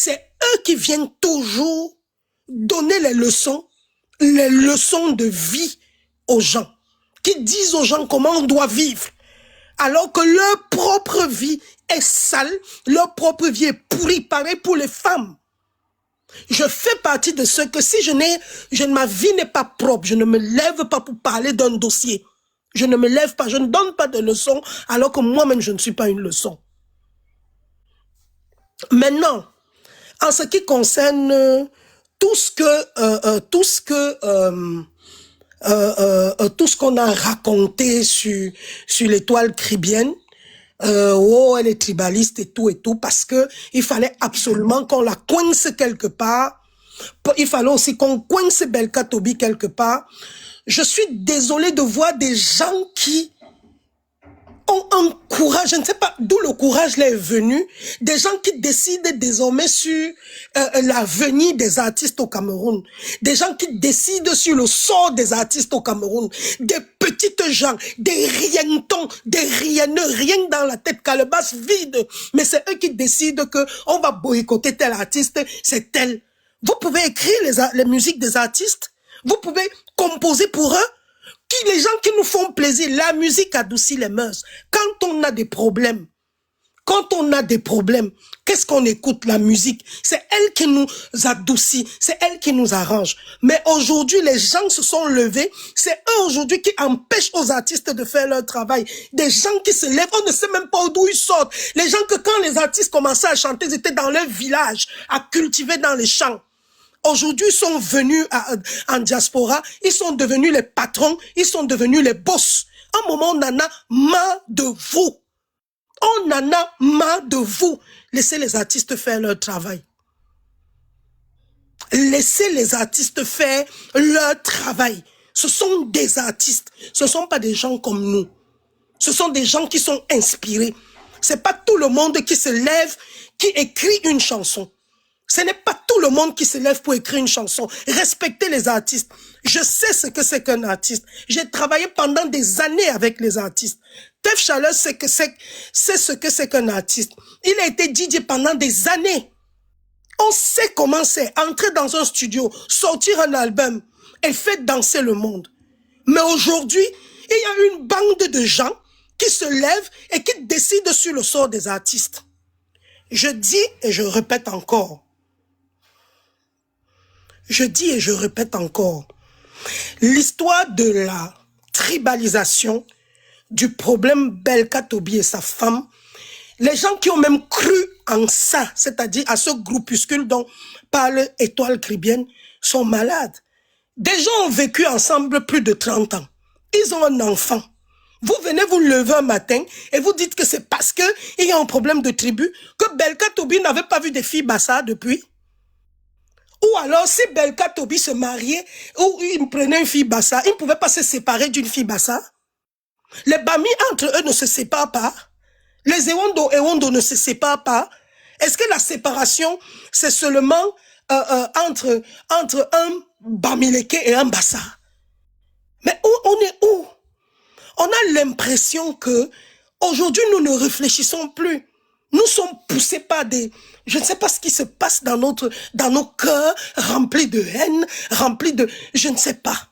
c'est eux qui viennent toujours donner les leçons de vie aux gens, qui disent aux gens comment on doit vivre, alors que leur propre vie est sale, leur propre vie est pourrie, pareil pour les femmes. Je fais partie de ceux que si ma vie n'est pas propre, je ne me lève pas pour parler d'un dossier. Je ne me lève pas, je ne donne pas de leçons, alors que moi-même je ne suis pas une leçon. Maintenant, en ce qui concerne tout ce qu'on a raconté sur l'étoile caribéenne, oh, elle est tribaliste et tout, parce que il fallait absolument qu'on la coince quelque part. Il fallait aussi qu'on coince Belka Tobi quelque part. Je suis désolée de voir des gens qui ont un courage, je ne sais pas d'où le courage leur est venu, des gens qui décident désormais sur l'avenir des artistes au Cameroun, des gens qui décident sur le sort des artistes au Cameroun, des petites gens, des rientons, des rienneux, rien dans la tête, calebasse vide, mais c'est eux qui décident que on va boycotter tel artiste, c'est tel. Vous pouvez écrire les musiques des artistes, vous pouvez composer pour eux, les gens qui nous font plaisir. La musique adoucit les mœurs. Quand on a des problèmes, qu'est-ce qu'on écoute? La musique. C'est elle qui nous adoucit, c'est elle qui nous arrange. Mais aujourd'hui, les gens se sont levés. C'est eux aujourd'hui qui empêchent aux artistes de faire leur travail. Des gens qui se lèvent, on ne sait même pas d'où ils sortent. Les gens que quand les artistes commençaient à chanter, ils étaient dans leur village, à cultiver dans les champs. Aujourd'hui, ils sont venus en diaspora, ils sont devenus les patrons, ils sont devenus les boss. À un moment, on en a marre de vous. On en a marre de vous. Laissez les artistes faire leur travail. Laissez les artistes faire leur travail. Ce sont des artistes. Ce ne sont pas des gens comme nous. Ce sont des gens qui sont inspirés. C'est pas tout le monde qui se lève, qui écrit une chanson. Ce n'est pas tout le monde qui se lève pour écrire une chanson. Respectez les artistes. Je sais ce que c'est qu'un artiste. J'ai travaillé pendant des années avec les artistes. Tef Chaleur, c'est ce que c'est qu'un artiste. Il a été DJ pendant des années. On sait comment c'est. Entrer dans un studio, sortir un album et faire danser le monde. Mais aujourd'hui, il y a une bande de gens qui se lèvent et qui décident sur le sort des artistes. Je dis et je répète encore. Je dis et je répète encore, l'histoire de la tribalisation, du problème Belka Tobi et sa femme, les gens qui ont même cru en ça, c'est-à-dire à ce groupuscule dont parle Étoile caribéenne, sont malades. Des gens ont vécu ensemble plus de 30 ans. Ils ont un enfant. Vous venez vous lever un matin et vous dites que c'est parce qu'il y a un problème de tribu que Belka Tobi n'avait pas vu des filles Bassa depuis. Ou alors, si Belka Tobi se mariait, ou il prenait une fille Bassa, il ne pouvait pas se séparer d'une fille Bassa. Les Bami, entre eux, ne se séparent pas. Les Ewondo ne se séparent pas. Est-ce que la séparation, c'est seulement entre un Bamileke et un Bassa? Mais on est où? On a l'impression que aujourd'hui, nous ne réfléchissons plus. Nous sommes poussés par des... Je ne sais pas ce qui se passe dans nos cœurs, remplis de haine, remplis de... Je ne sais pas.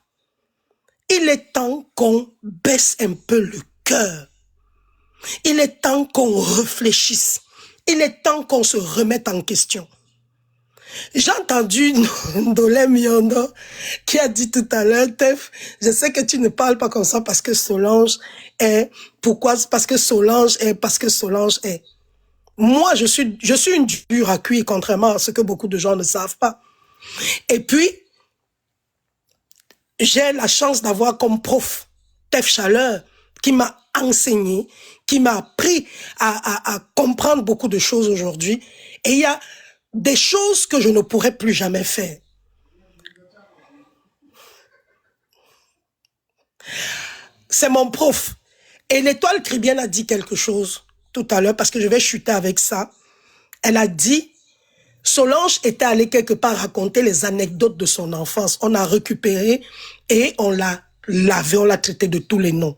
Il est temps qu'on baisse un peu le cœur. Il est temps qu'on réfléchisse. Il est temps qu'on se remette en question. J'ai entendu Ndolem Yondo qui a dit tout à l'heure, Tef, je sais que tu ne parles pas comme ça parce que Solange est... Pourquoi? Parce que Solange est... Moi, je suis une dure à cuire, contrairement à ce que beaucoup de gens ne savent pas. Et puis, j'ai la chance d'avoir comme prof Tef Chaleur qui m'a enseigné, qui m'a appris à comprendre beaucoup de choses aujourd'hui. Et il y a des choses que je ne pourrais plus jamais faire. C'est mon prof. Et l'étoile caribéenne a dit quelque chose tout à l'heure, parce que je vais chuter avec ça. Elle a dit, Solange était allée quelque part raconter les anecdotes de son enfance. On a récupéré et on l'a lavé, on l'a traité de tous les noms.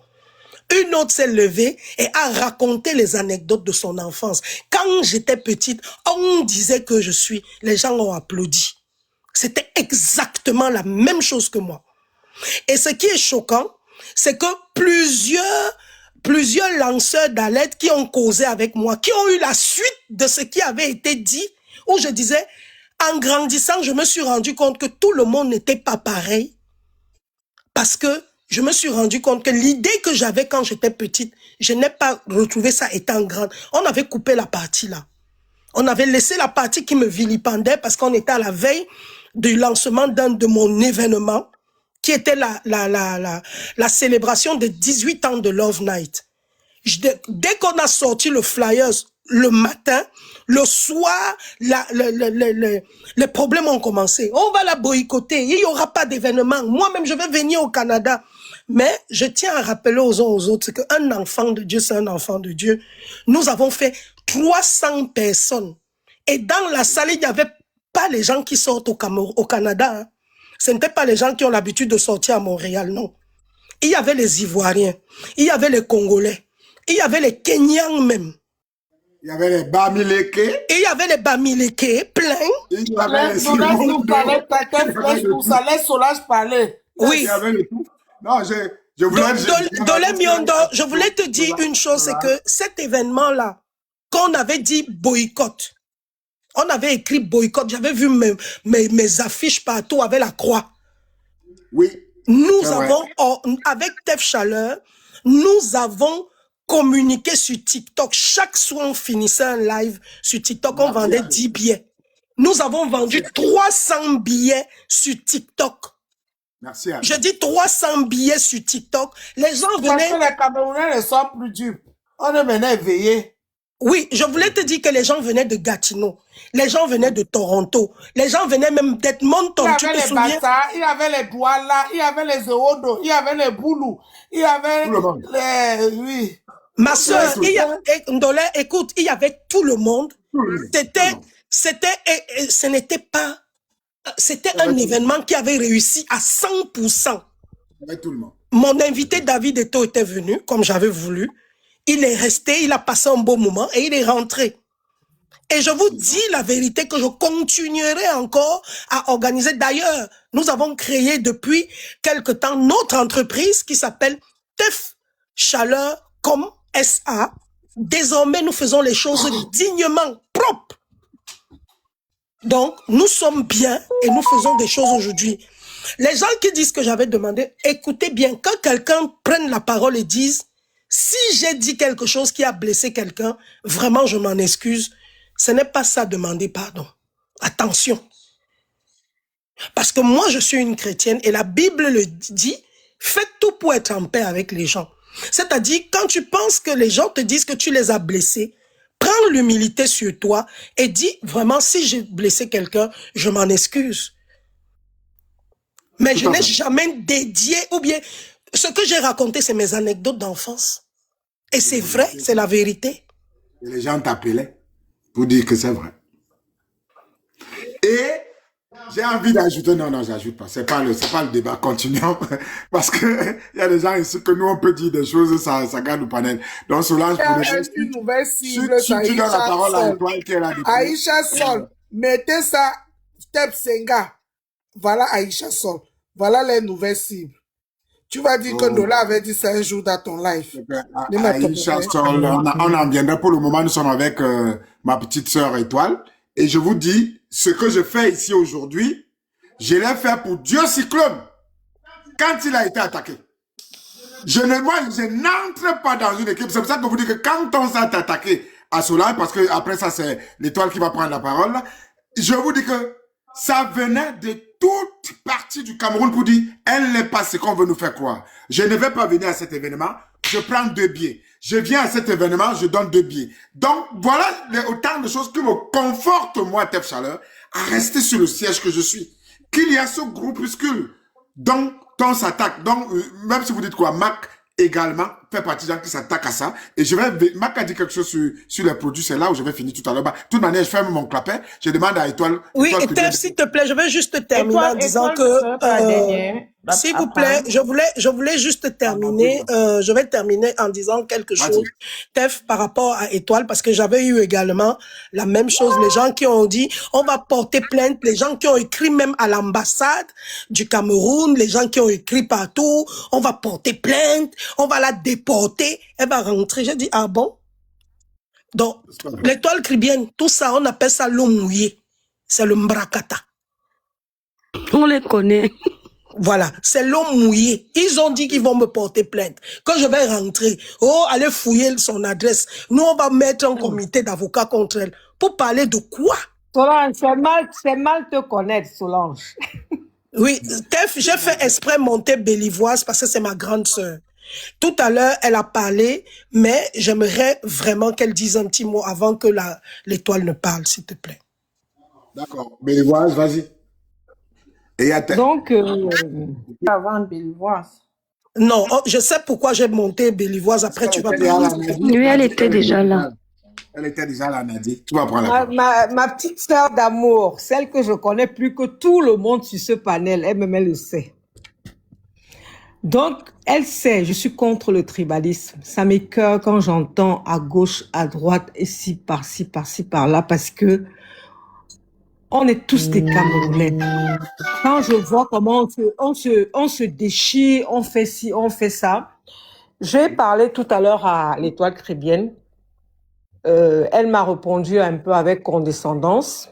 Une autre s'est levée et a raconté les anecdotes de son enfance. Quand j'étais petite, on disait que je suis. Les gens ont applaudi. C'était exactement la même chose que moi. Et ce qui est choquant, c'est que plusieurs lanceurs d'alerte qui ont causé avec moi, qui ont eu la suite de ce qui avait été dit, où je disais, en grandissant, je me suis rendu compte que tout le monde n'était pas pareil. Parce que je me suis rendu compte que l'idée que j'avais quand j'étais petite, je n'ai pas retrouvé ça étant grande. On avait coupé la partie là. On avait laissé la partie qui me vilipendait parce qu'on était à la veille du lancement d'un de mon événement, qui était la célébration des 18 ans de Love Night. Dès qu'on a sorti le flyers le matin, le soir, les problèmes ont commencé. On va la boycotter, il n'y aura pas d'événement. Moi-même, je vais venir au Canada. Mais je tiens à rappeler aux uns aux autres qu'un enfant de Dieu, c'est un enfant de Dieu. Nous avons fait 300 personnes. Et dans la salle, il n'y avait pas les gens qui sortent au Canada. Hein. Ce n'étaient pas les gens qui ont l'habitude de sortir à Montréal, non. Il y avait les Ivoiriens, il y avait les Congolais, il y avait les Kenyans même. Il y avait les Bamileke. Et il y avait les Bamileke, plein. Il y avait les Laisse Solange parler. Oui. Il y avait le tout. Non, je voulais... Dolé Miondo, je voulais te dire une chose, c'est que cet événement-là, qu'on avait dit boycott, on avait écrit boycott, j'avais vu mes affiches partout avec la croix. Oui. Nous avons, avec Tef Chaleur, nous avons communiqué sur TikTok. Chaque soir, on finissait un live sur TikTok, on vendait 10 billets. Nous avons vendu 300 billets sur TikTok. Merci. Je dis 300 billets sur TikTok. Les gens venaient... Parce que les Camerounais ne sont plus dupes. On est maintenant éveillés. Oui, je voulais te dire que les gens venaient de Gatineau. Les gens venaient de Toronto. Les gens venaient même d'Edmonton. Il y avait les Bassa, il y avait les Douala, il y avait les Eodo, il y avait les Boulou, il y avait les... Oui. Ma soeur, Ndolé, écoute, il y avait tout le monde. Ce n'était pas... C'était un événement qui avait réussi à 100%. Avec tout le monde. Mon invité David Eto était venu, comme j'avais voulu. Il est resté, il a passé un beau moment et il est rentré. Et je vous dis la vérité que je continuerai encore à organiser. D'ailleurs, nous avons créé depuis quelque temps notre entreprise qui s'appelle Tef Chaleur comme SA. Désormais, nous faisons les choses dignement, propres. Donc, nous sommes bien et nous faisons des choses aujourd'hui. Les gens qui disent que j'avais demandé, écoutez bien, quand quelqu'un prenne la parole et dise, si j'ai dit quelque chose qui a blessé quelqu'un, vraiment, je m'en excuse. Ce n'est pas ça, demander pardon. Attention. Parce que moi, je suis une chrétienne et la Bible le dit, faites tout pour être en paix avec les gens. C'est-à-dire, quand tu penses que les gens te disent que tu les as blessés, prends l'humilité sur toi et dis vraiment, si j'ai blessé quelqu'un, je m'en excuse. Mais je n'ai jamais dédié, ou bien, ce que j'ai raconté, c'est mes anecdotes d'enfance. Et c'est vrai, c'est la vérité. Et les gens t'appelaient pour dire que c'est vrai. Et j'ai envie d'ajouter, non, j'ajoute pas. C'est pas le débat, continuons. Parce que il y a des gens ici que nous, on peut dire des choses, ça gagne le panel. Donc, Solange, une nouvelle cible, si tu donnes la parole à Antoine qui est là. Aïcha Sol, mettez ça, Step Senga. Voilà Aïcha Sol. Voilà les nouvelles cibles. Tu vas dire que Ndola avait dit ça un jour dans ton live. Aïcha Sol, on en viendra. Pour le moment, nous sommes avec ma petite sœur Étoile. Et je vous dis, ce que je fais ici aujourd'hui, je l'ai fait pour Dieu Cyclone. Quand il a été attaqué. Moi, je n'entre pas dans une équipe. C'est pour ça que vous dites que quand on s'est attaqué à Solange, parce que après ça, c'est l'Étoile qui va prendre la parole, je vous dis que ça venait de toute partie du Cameroun pour dire, elle n'est pas ce qu'on veut nous faire croire. Je ne vais pas venir à cet événement, je prends 2 billets. Je viens à cet événement, je donne 2 billets. Donc, voilà autant de choses qui me confortent, moi, Tef Chaleur, à rester sur le siège que je suis. Qu'il y a ce groupuscule dont on s'attaque. Donc, même si vous dites quoi, Mac également, fait partie des gens qui s'attaquent à ça. Et Mac a dit quelque chose sur les produits, c'est là où je vais finir tout à l'heure. Bah, de toute manière, je ferme mon clapet. Je demande à Étoile. Oui, Étoile et Tef, s'il te plaît, je vais juste terminer en disant s'il vous plaît, je voulais juste terminer, je vais terminer en disant quelque chose, Tef, par rapport à Étoile, parce que j'avais eu également la même chose, les gens qui ont dit, on va porter plainte, les gens qui ont écrit même à l'ambassade du Cameroun, les gens qui ont écrit partout, on va porter plainte, on va la déporter, elle va rentrer. J'ai dit, ah bon? Donc, l'Étoile caribéenne, tout ça, on appelle ça l'eau mouillée. C'est le mbrakata. On les connaît. Voilà, c'est l'eau mouillée. Ils ont dit qu'ils vont me porter plainte. Quand je vais rentrer, oh, allez fouiller son adresse. Nous, on va mettre un comité d'avocats contre elle. Pour parler de quoi? Solange, c'est mal te connaître, Solange. Oui, Tef, j'ai fait exprès monter Bélivoise parce que c'est ma grande sœur. Tout à l'heure, elle a parlé, mais j'aimerais vraiment qu'elle dise un petit mot avant que l'Étoile ne parle, s'il te plaît. D'accord. Bélivoise, vas-y. Donc, avant Bélivoise. Non, je sais pourquoi j'ai monté Bélivoise. Après, tu vas parler. Oui, elle était déjà là. Elle était déjà là, Nadie. Tu vas prendre la parole. Ma petite sœur d'amour, celle que je connais plus que tout le monde sur ce panel, elle-même, elle le sait. Donc, elle sait, je suis contre le tribalisme. Ça m'écoeure quand j'entends à gauche, à droite, ici, par-ci, par-ci, par-là, parce que on est tous des Camerounais. Quand je vois comment on se déchire, on fait ci, on fait ça. J'ai parlé tout à l'heure à l'Étoile caribéenne. Elle m'a répondu un peu avec condescendance.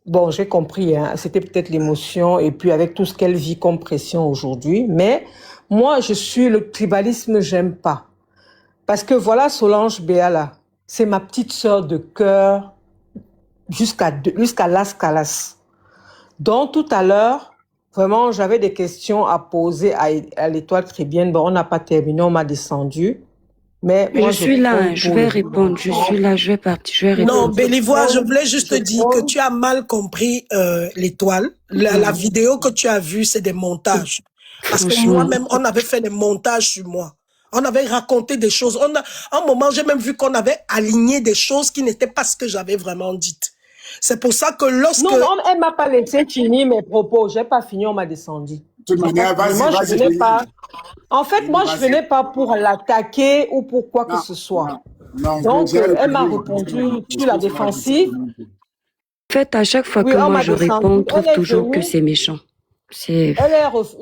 Bon, j'ai compris, hein, c'était peut-être l'émotion et puis avec tout ce qu'elle vit comme pression aujourd'hui. Mais moi, le tribalisme, j'aime pas. Parce que voilà Solange Béala, c'est ma petite sœur de cœur jusqu'à Las Calas. Donc tout à l'heure, vraiment, j'avais des questions à poser à l'Étoile caribéenne. Bon, on n'a pas terminé, on m'a descendu. Mais moi, je suis là, je vais répondre. Je suis là, je vais partir, je vais répondre. Non, Bélivoise, je voulais juste te dire que tu as mal compris l'Étoile. La vidéo que tu as vue, c'est des montages. Parce que moi-même, on avait fait des montages sur moi. On avait raconté des choses. À un moment, j'ai même vu qu'on avait aligné des choses qui n'étaient pas ce que j'avais vraiment dites. C'est pour ça que lorsque... Non, elle m'a pas laissé finir mes propos. J'ai pas fini, on m'a descendu. De toute manière, vas-y. En fait, moi, je venais pas pour l'attaquer ou pour quoi que ce soit. Non, donc, elle m'a répondu sur la défensive. En fait, à chaque fois que moi je réponds, on trouve toujours que c'est méchant.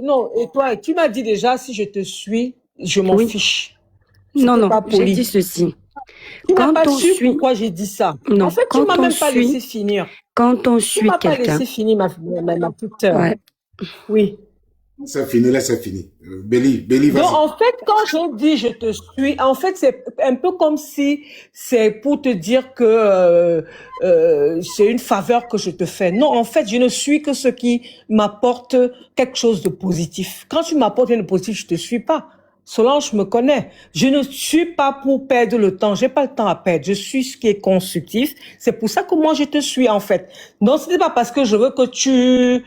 Non, et toi, tu m'as dit déjà, si je te suis, je m'en fiche. Non, j'ai dit ceci. Tu n'as pas su pourquoi j'ai dit ça. Non, en fait, tu m'as même pas laissé finir. Quand on suit quelqu'un... Tu m'as pas laissé finir ma petite sœur. Ouais. Oui. C'est fini, là, c'est fini. Béli, vas-y. Donc, en fait, quand je dis je te suis, en fait, c'est un peu comme si c'est pour te dire que c'est une faveur que je te fais. Non, en fait, je ne suis que ce qui m'apporte quelque chose de positif. Quand tu m'apportes quelque chose de positif, je te suis pas. Solange me connaît. Je ne suis pas pour perdre le temps. J'ai pas le temps à perdre. Je suis ce qui est constructif. C'est pour ça que moi je te suis en fait. Donc ce n'est pas parce que je veux que tu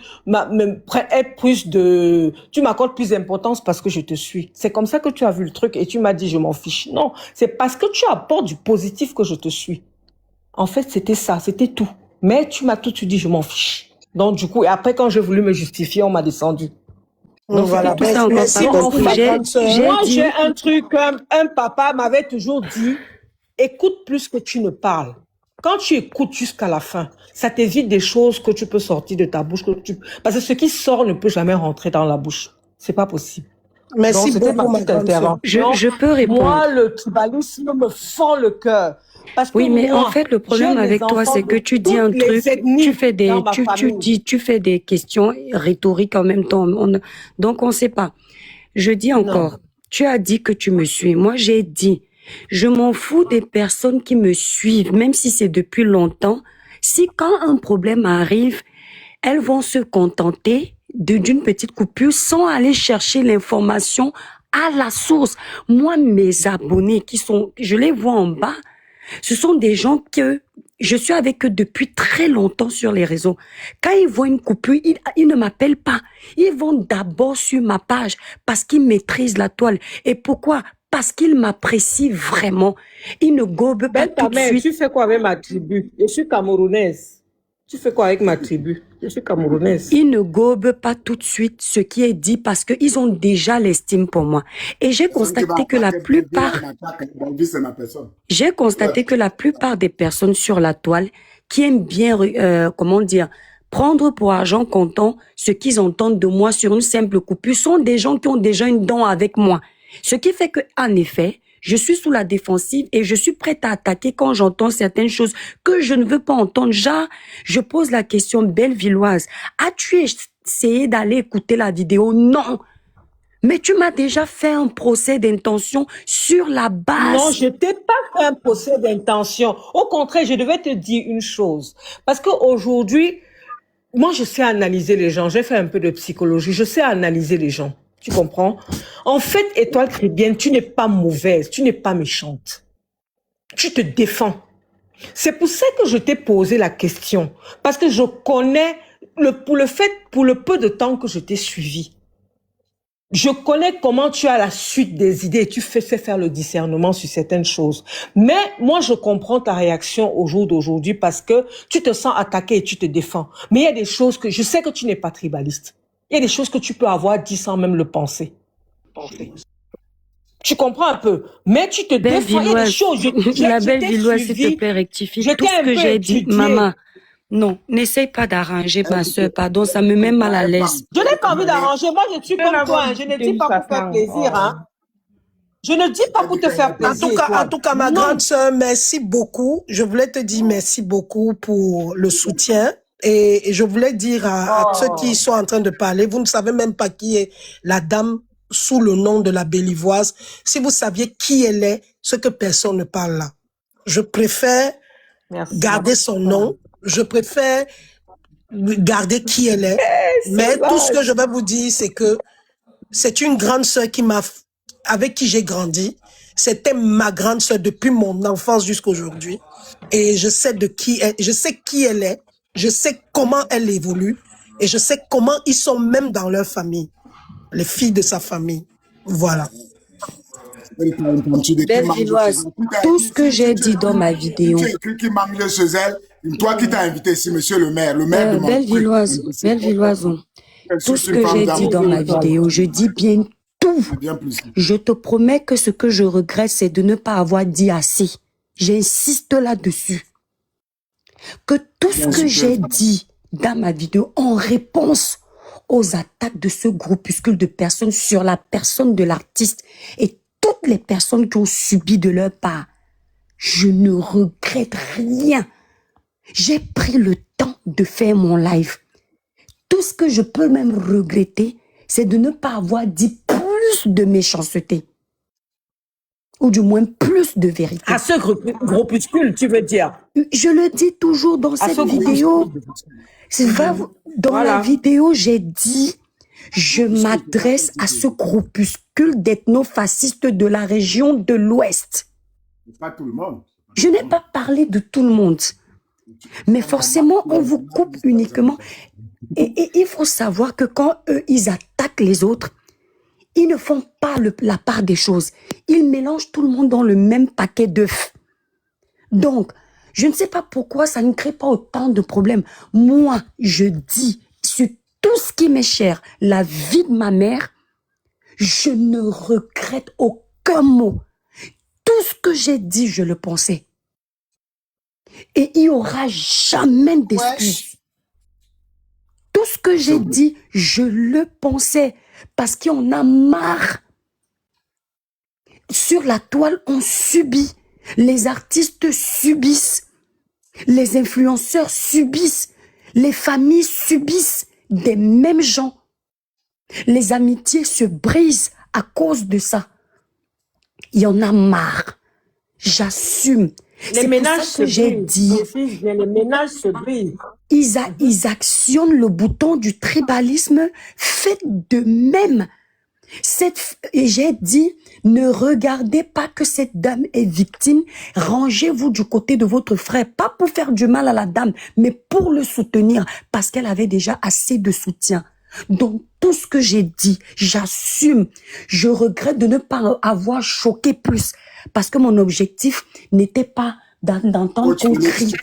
m'accordes plus d'importance parce que je te suis. C'est comme ça que tu as vu le truc et tu m'as dit je m'en fiche. Non, c'est parce que tu apportes du positif que je te suis. En fait, c'était ça, c'était tout. Mais tu m'as tout de suite dit je m'en fiche. Donc du coup, et après quand j'ai voulu me justifier, on m'a descendu. Donc voilà, merci beaucoup. Moi, j'ai un truc, un papa m'avait toujours dit, écoute plus que tu ne parles. Quand tu écoutes jusqu'à la fin, ça t'évite des choses que tu peux sortir de ta bouche. Parce que ce qui sort ne peut jamais rentrer dans la bouche. C'est pas possible. Merci beaucoup, ma petite intervention. Je peux répondre. Moi, le tribalisme me fend le cœur. Parce que oui, mais moi, en fait, le problème avec toi, c'est que tu dis un truc, tu fais des questions rhétoriques en même temps. Donc, on ne sait pas. Je dis encore, tu as dit que tu me suis. Moi, j'ai dit, je m'en fous des personnes qui me suivent, même si c'est depuis longtemps. Si quand un problème arrive, elles vont se contenter d'une petite coupure sans aller chercher l'information à la source. Moi, mes abonnés je les vois en bas, ce sont des gens que je suis avec eux depuis très longtemps sur les réseaux. Quand ils voient une coupure, ils ne m'appellent pas. Ils vont d'abord sur ma page parce qu'ils maîtrisent la toile. Et pourquoi? parce qu'il m'apprécie vraiment. Il ne gobe pas tout de suite. Tu fais quoi avec ma tribu? Je suis camerounaise. Tu fais quoi avec ma tribu? Je suis camerounaise. Il ne gobe pas tout de suite ce qui est dit parce qu'ils ont déjà l'estime pour moi. Et j'ai constaté que la plupart... J'ai constaté que la plupart des personnes sur la toile qui aiment bien, comment dire, prendre pour argent comptant ce qu'ils entendent de moi sur une simple coupure sont des gens qui ont déjà une dent avec moi. Ce qui fait que, en effet, je suis sous la défensive et je suis prête à attaquer quand j'entends certaines choses que je ne veux pas entendre. Genre, je pose la question, Bellevilloise, as-tu essayé d'aller écouter la vidéo? Non. Mais tu m'as déjà fait un procès d'intention sur la base. Non, je t'ai pas fait un procès d'intention. Au contraire, je devais te dire une chose. Parce qu'aujourd'hui, moi, je sais analyser les gens. J'ai fait un peu de psychologie. Je sais analyser les gens. Tu comprends? En fait, Étoile Caribbeenne, tu n'es pas mauvaise, tu n'es pas méchante. Tu te défends. C'est pour ça que je t'ai posé la question. Parce que je connais, pour le peu de temps que je t'ai suivi, je connais comment tu as la suite des idées et tu fais faire le discernement sur certaines choses. Mais moi, je comprends ta réaction au jour d'aujourd'hui parce que tu te sens attaqué et tu te défends. Mais il y a des choses que je sais que tu n'es pas tribaliste. Il y a des choses que tu peux avoir dit sans même le penser. Tu comprends un peu, mais tu te défends. Il y a des choses. La Bellevilloise, s'il te plaît, rectifie tout ce que j'ai dit. Maman, non, n'essaye pas d'arranger ma soeur, pardon, ça me met mal à l'aise. Je n'ai pas envie d'arranger. Moi, je suis comme toi. Je ne dis pas pour faire plaisir. Hein. Je ne dis pas pour te faire plaisir. En tout cas, ma grande soeur, merci beaucoup. Je voulais te dire merci beaucoup pour le soutien. Et je voulais dire à ceux qui sont en train de parler, vous ne savez même pas qui est la dame sous le nom de la Bellevilloise. Si vous saviez qui elle est, ce que personne ne parle là. Je préfère garder son nom. Je préfère garder qui elle est. Mais tout ce que je vais vous dire, c'est que c'est une grande sœur avec qui j'ai grandi. C'était ma grande sœur depuis mon enfance jusqu'à aujourd'hui. Et je sais je sais qui elle est. Je sais comment elle évolue et je sais comment ils sont même dans leur famille, les filles de sa famille. Voilà. Bellevilloise, tout ce que j'ai dit dans ma vidéo. Toi qui t'as invité ici, monsieur le maire de Bellevilloise, tout ce que j'ai dit dans ma vidéo, je dis bien tout. Je te promets que ce que je regrette, c'est de ne pas avoir dit assez. J'insiste là-dessus. Que tout ce que j'ai dit dans ma vidéo en réponse aux attaques de ce groupuscule de personnes sur la personne de l'artiste et toutes les personnes qui ont subi de leur part, je ne regrette rien. J'ai pris le temps de faire mon live. Tout ce que je peux même regretter, c'est de ne pas avoir dit plus de méchanceté. Ou du moins plus de vérité. À ce groupuscule, tu veux dire? Je le dis toujours dans cette vidéo. Dans la vidéo, j'ai dit, je m'adresse à ce groupuscule d'ethnofascistes de la région de l'Ouest. Pas tout le monde. Je n'ai pas parlé de tout le monde. Mais forcément, on vous coupe uniquement. Et il faut savoir que quand eux, ils attaquent les autres, ils ne font pas la part des choses. Ils mélangent tout le monde dans le même paquet d'œufs. Donc, je ne sais pas pourquoi ça ne crée pas autant de problèmes. Moi, je dis sur tout ce qui m'est cher, la vie de ma mère, je ne regrette aucun mot. Tout ce que j'ai dit, je le pensais. Et il n'y aura jamais d'excuses. Tout ce que j'ai dit, je le pensais. Parce qu'on a marre. Sur la toile, on subit. Les artistes subissent. Les influenceurs subissent. Les familles subissent des mêmes gens. Les amitiés se brisent à cause de ça. Il y en a marre. J'assume. Les ménages se brisent. Les ménages se brisent. Ils actionnent le bouton du tribalisme. Faites de même. Et j'ai dit, ne regardez pas que cette dame est victime. Rangez-vous du côté de votre frère. Pas pour faire du mal à la dame, mais pour le soutenir. Parce qu'elle avait déjà assez de soutien. Donc, tout ce que j'ai dit, j'assume. Je regrette de ne pas avoir choqué plus. Parce que mon objectif n'était pas d'entendre qu'on crie.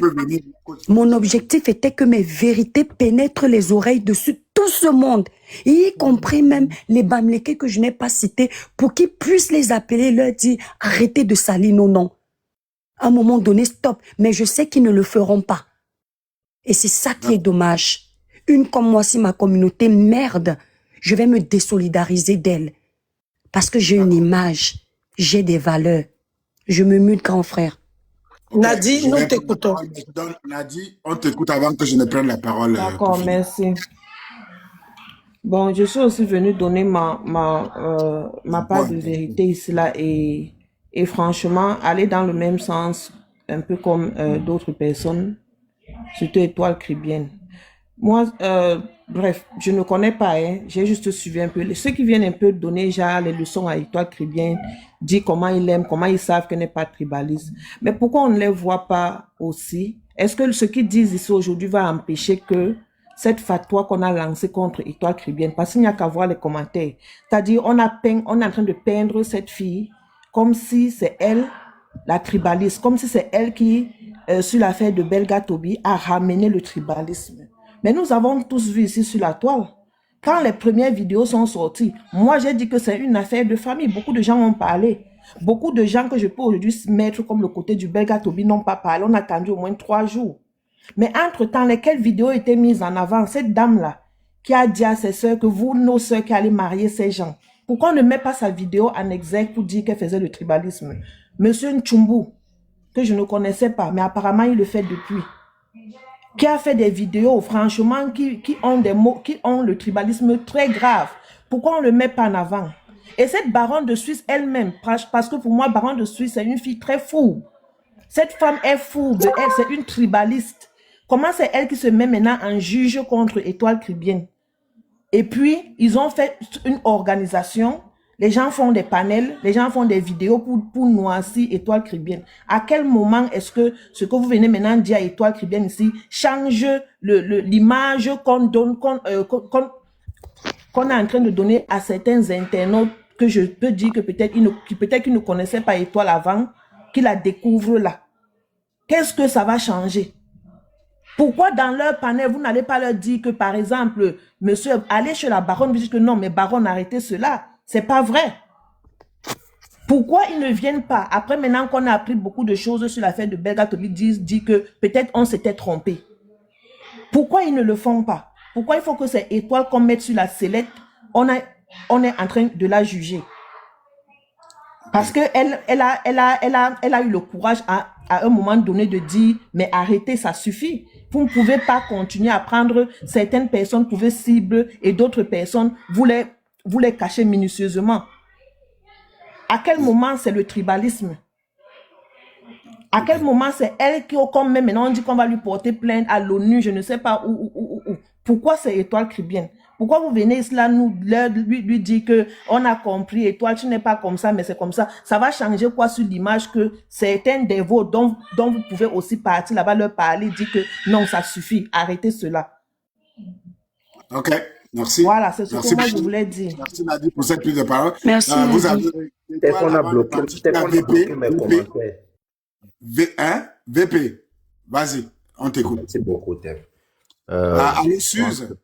Mon objectif était que mes vérités pénètrent les oreilles de tout ce monde, y compris même les Bamileke que je n'ai pas cités, pour qu'ils puissent les appeler et leur dire « Arrêtez de salir nos noms. » À un moment donné, stop. Mais je sais qu'ils ne le feront pas. Et c'est ça qui est dommage. Une comme moi, si ma communauté merde, je vais me désolidariser d'elle. Parce que j'ai une image, j'ai des valeurs. Je me mute, grand frère. Nadi, nous t'écoutons. Nadi, on t'écoute avant que je ne prenne la parole. D'accord, merci. Bon, je suis aussi venue donner ma part de vérité ici, là, et franchement, aller dans le même sens, un peu comme d'autres personnes, surtout Étoile Caribbean. Moi, bref, je ne connais pas, hein, j'ai juste suivi un peu. Ceux qui viennent un peu donner genre, les leçons à Étoile Caribbean, disent comment ils l'aiment, comment ils savent qu'elle n'est pas tribaliste. Mais pourquoi on ne les voit pas aussi? Est-ce que ce qu'ils disent ici aujourd'hui va empêcher que cette fatwa qu'on a lancée contre Étoile Caribbean, parce qu'il n'y a qu'à voir les commentaires. C'est-à-dire, on est en train de peindre cette fille comme si c'est elle, la tribaliste, comme si c'est elle qui, sur l'affaire de Belga Toby, a ramené le tribalisme. Mais nous avons tous vu ici sur la toile, quand les premières vidéos sont sorties, moi j'ai dit que c'est une affaire de famille. Beaucoup de gens ont parlé. Beaucoup de gens que je peux aujourd'hui mettre comme le côté du Belga Toby n'ont pas parlé. On a attendu au moins 3 jours. Mais entre-temps, lesquelles vidéos étaient mises en avant? Cette dame-là, qui a dit à ses soeurs que vous, nos soeurs, qui allez marier ces gens. Pourquoi on ne met pas sa vidéo en exergue pour dire qu'elle faisait le tribalisme? Monsieur Nchumbu, que je ne connaissais pas, mais apparemment il le fait depuis, qui a fait des vidéos, franchement, qui ont des mots, qui ont le tribalisme très grave. Pourquoi on ne le met pas en avant? Et cette baronne de Suisse elle-même, parce que pour moi, baronne de Suisse, c'est une fille très fou. Cette femme est fou, c'est une tribaliste. Comment c'est elle qui se met maintenant en juge contre Étoile Caribbean? Et puis, ils ont fait une organisation. Les gens font des panels, les gens font des vidéos pour noircir Étoile Caribbean. À quel moment est-ce que ce que vous venez maintenant dire à Étoile Caribbean ici change l'image qu'on donne, qu'on est en train de donner à certains internautes, que je peux dire que peut-être qu'ils ne connaissaient pas Étoile avant, qu'ils la découvrent là? Qu'est-ce que ça va changer? Pourquoi dans leur panel, vous n'allez pas leur dire que, par exemple, monsieur, allez chez la baronne, vous dites que non, mais baronne, arrêtez cela. C'est pas vrai. Pourquoi ils ne viennent pas? Après, maintenant qu'on a appris beaucoup de choses sur l'affaire de Belga Toby, dit que peut-être on s'était trompé. Pourquoi ils ne le font pas? Pourquoi il faut que ces étoiles qu'on mette sur la sellette, on est en train de la juger? Parce qu'elle a eu le courage à un moment donné de dire, mais arrêtez, ça suffit. Vous ne pouvez pas continuer à prendre certaines personnes, vous pouvez cibler, et d'autres personnes, vous les cachez minutieusement. À quel moment c'est le tribalisme? À quel moment c'est elle qui, comme même maintenant on dit qu'on va lui porter plainte à l'ONU, je ne sais pas où. Pourquoi c'est Étoile Caribbean? Pourquoi vous venez là lui dire que on a compris, Étoile, tu n'es pas comme ça, mais c'est comme ça. Ça va changer quoi sur l'image que certains des vôtres dont vous pouvez aussi partir là-bas leur parler, dire que non, ça suffit, arrêtez cela. Ok, merci. Voilà, c'est ce que moi je voulais dire. Merci Nadi pour cette prise de parole. Merci. Vous avez qu'on a bloqué mes commentaires. VP, vas-y, on t'écoute. Merci beaucoup, Tim. Allô, Suze.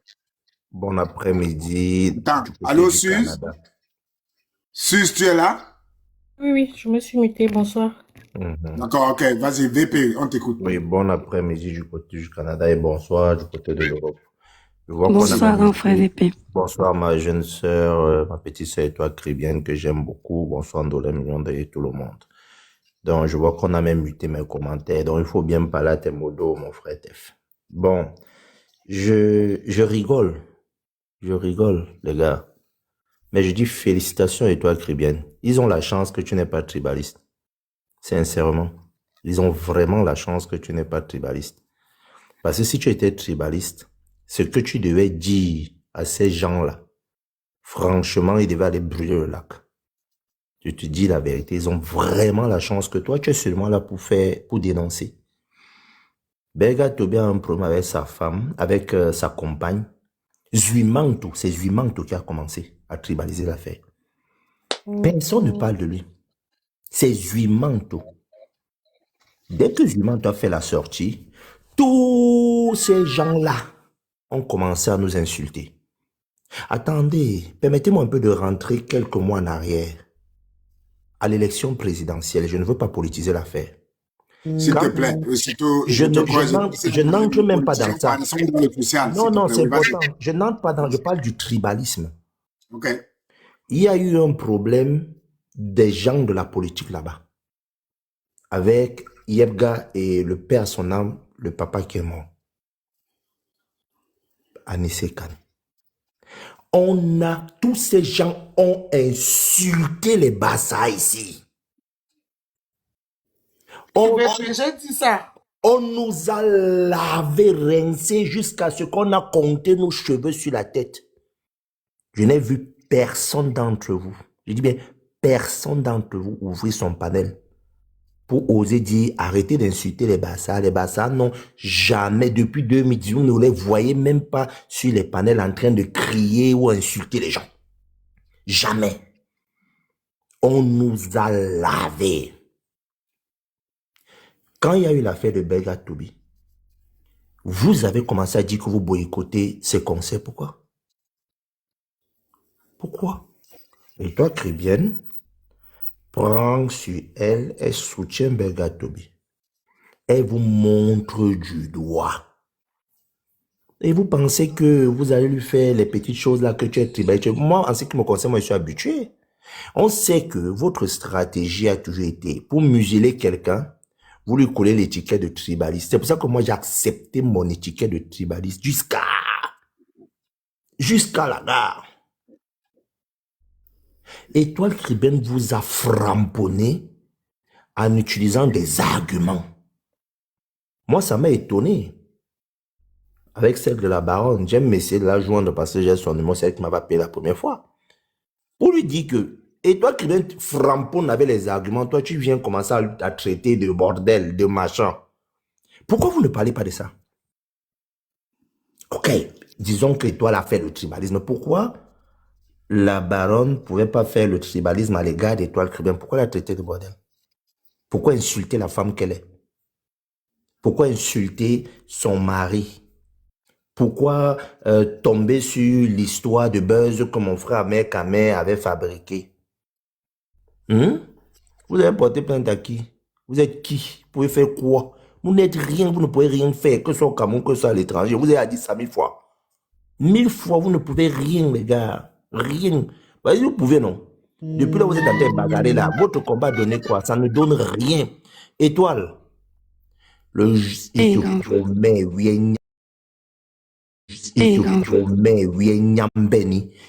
Bon après-midi. Allô, Suze. Suze, tu es là? Oui, je me suis mutée. Bonsoir. D'accord, ok. Vas-y, VP, on t'écoute. Oui, bon après-midi du côté du Canada et bonsoir du côté de l'Europe. Bonsoir, mon frère VP. Bonsoir, ma jeune sœur, ma petite sœur Étoile Caribbean que j'aime beaucoup. Bonsoir, Ndolé Million et tout le monde. Donc, je vois qu'on a même muté mes commentaires. Donc, il faut bien parler à tes modos, mon frère Tef. Bon, je rigole. Je rigole, les gars. Mais je dis félicitations Étoile Caribbean. Ils ont la chance que tu n'es pas tribaliste. Sincèrement. Ils ont vraiment la chance que tu n'es pas tribaliste. Parce que si tu étais tribaliste, ce que tu devais dire à ces gens-là, franchement, ils devaient aller brûler le lac. Je te dis la vérité, ils ont vraiment la chance que toi, tu es seulement là pour dénoncer. Belga Toby a un problème avec sa femme, avec sa compagne. Zuimanto, c'est Zuimanto qui a commencé à tribaliser l'affaire. Personne ne parle de lui. C'est Zuimanto. Dès que Zuimanto a fait la sortie, tous ces gens-là ont commencé à nous insulter. Attendez, permettez-moi un peu de rentrer quelques mois en arrière. À l'élection présidentielle, je ne veux pas politiser l'affaire. S'il te plaît, aussitôt, Je n'entre même pas dans ça. Non, c'est important. Je n'entre pas dans, je parle du tribalisme. Ok. Il y a eu un problème des gens de la politique là-bas. Avec Yebga et le père, son âme, le papa qui est mort. Anissé Kane. Tous ces gens ont insulté les Bassa ici. J'ai dit ça. On nous a lavé, rincé jusqu'à ce qu'on a compté nos cheveux sur la tête. Je n'ai vu personne d'entre vous, je dis bien personne d'entre vous ouvrir son panel pour oser dire arrêtez d'insulter les Bassa. Les Bassa n'ont jamais, depuis 2010, vous ne les voyez même pas sur les panels en train de crier ou insulter les gens. Jamais. On nous a lavé. Quand il y a eu l'affaire de Belga Tobi, vous avez commencé à dire que vous boycottez ces concerts. Pourquoi? Pourquoi? Et toi, Cribienne, prends sur elle, elle soutient Belga Tobi. Elle vous montre du doigt. Et vous pensez que vous allez lui faire les petites choses là que tu es tribaliste. Moi, en ce qui me concerne, moi, je suis habitué. On sait que votre stratégie a toujours été, pour museler quelqu'un, vous lui collez l'étiquette de tribaliste. C'est pour ça que moi, j'ai accepté mon étiquette de tribaliste jusqu'à la gare. Étoile Cribienne vous a framponné en utilisant des arguments. Moi, ça m'a étonné. Avec celle de la baronne, j'aime essayer de la joindre parce que j'ai son numéro, c'est elle qui m'avait appelé la première fois. Pour lui dire que, et toi qui viens framponner avec les arguments, toi tu viens commencer à traiter de bordel, de machin. Pourquoi vous ne parlez pas de ça? Ok, disons que toi a fait le tribalisme. Pourquoi la baronne ne pouvait pas faire le tribalisme à l'égard d'Étoile Cribienne? Pourquoi la traiter de bordel? Pourquoi insulter la femme qu'elle est? Pourquoi insulter son mari? Pourquoi tomber sur l'histoire de buzz que mon frère Ahmed Kamer avait fabriqué? Vous avez porté plainte à qui? Vous êtes qui? Vous pouvez faire quoi? Vous n'êtes rien, vous ne pouvez rien faire, que ce soit au Cameroun, que ce soit à l'étranger. Vous avez dit ça 1000 fois. 1000 fois, vous ne pouvez rien, les gars. Rien. Vas-y, vous pouvez, non? Depuis là, vous êtes en train de bagarrer là. Votre combat a donné quoi? Ça ne donne rien. Étoile.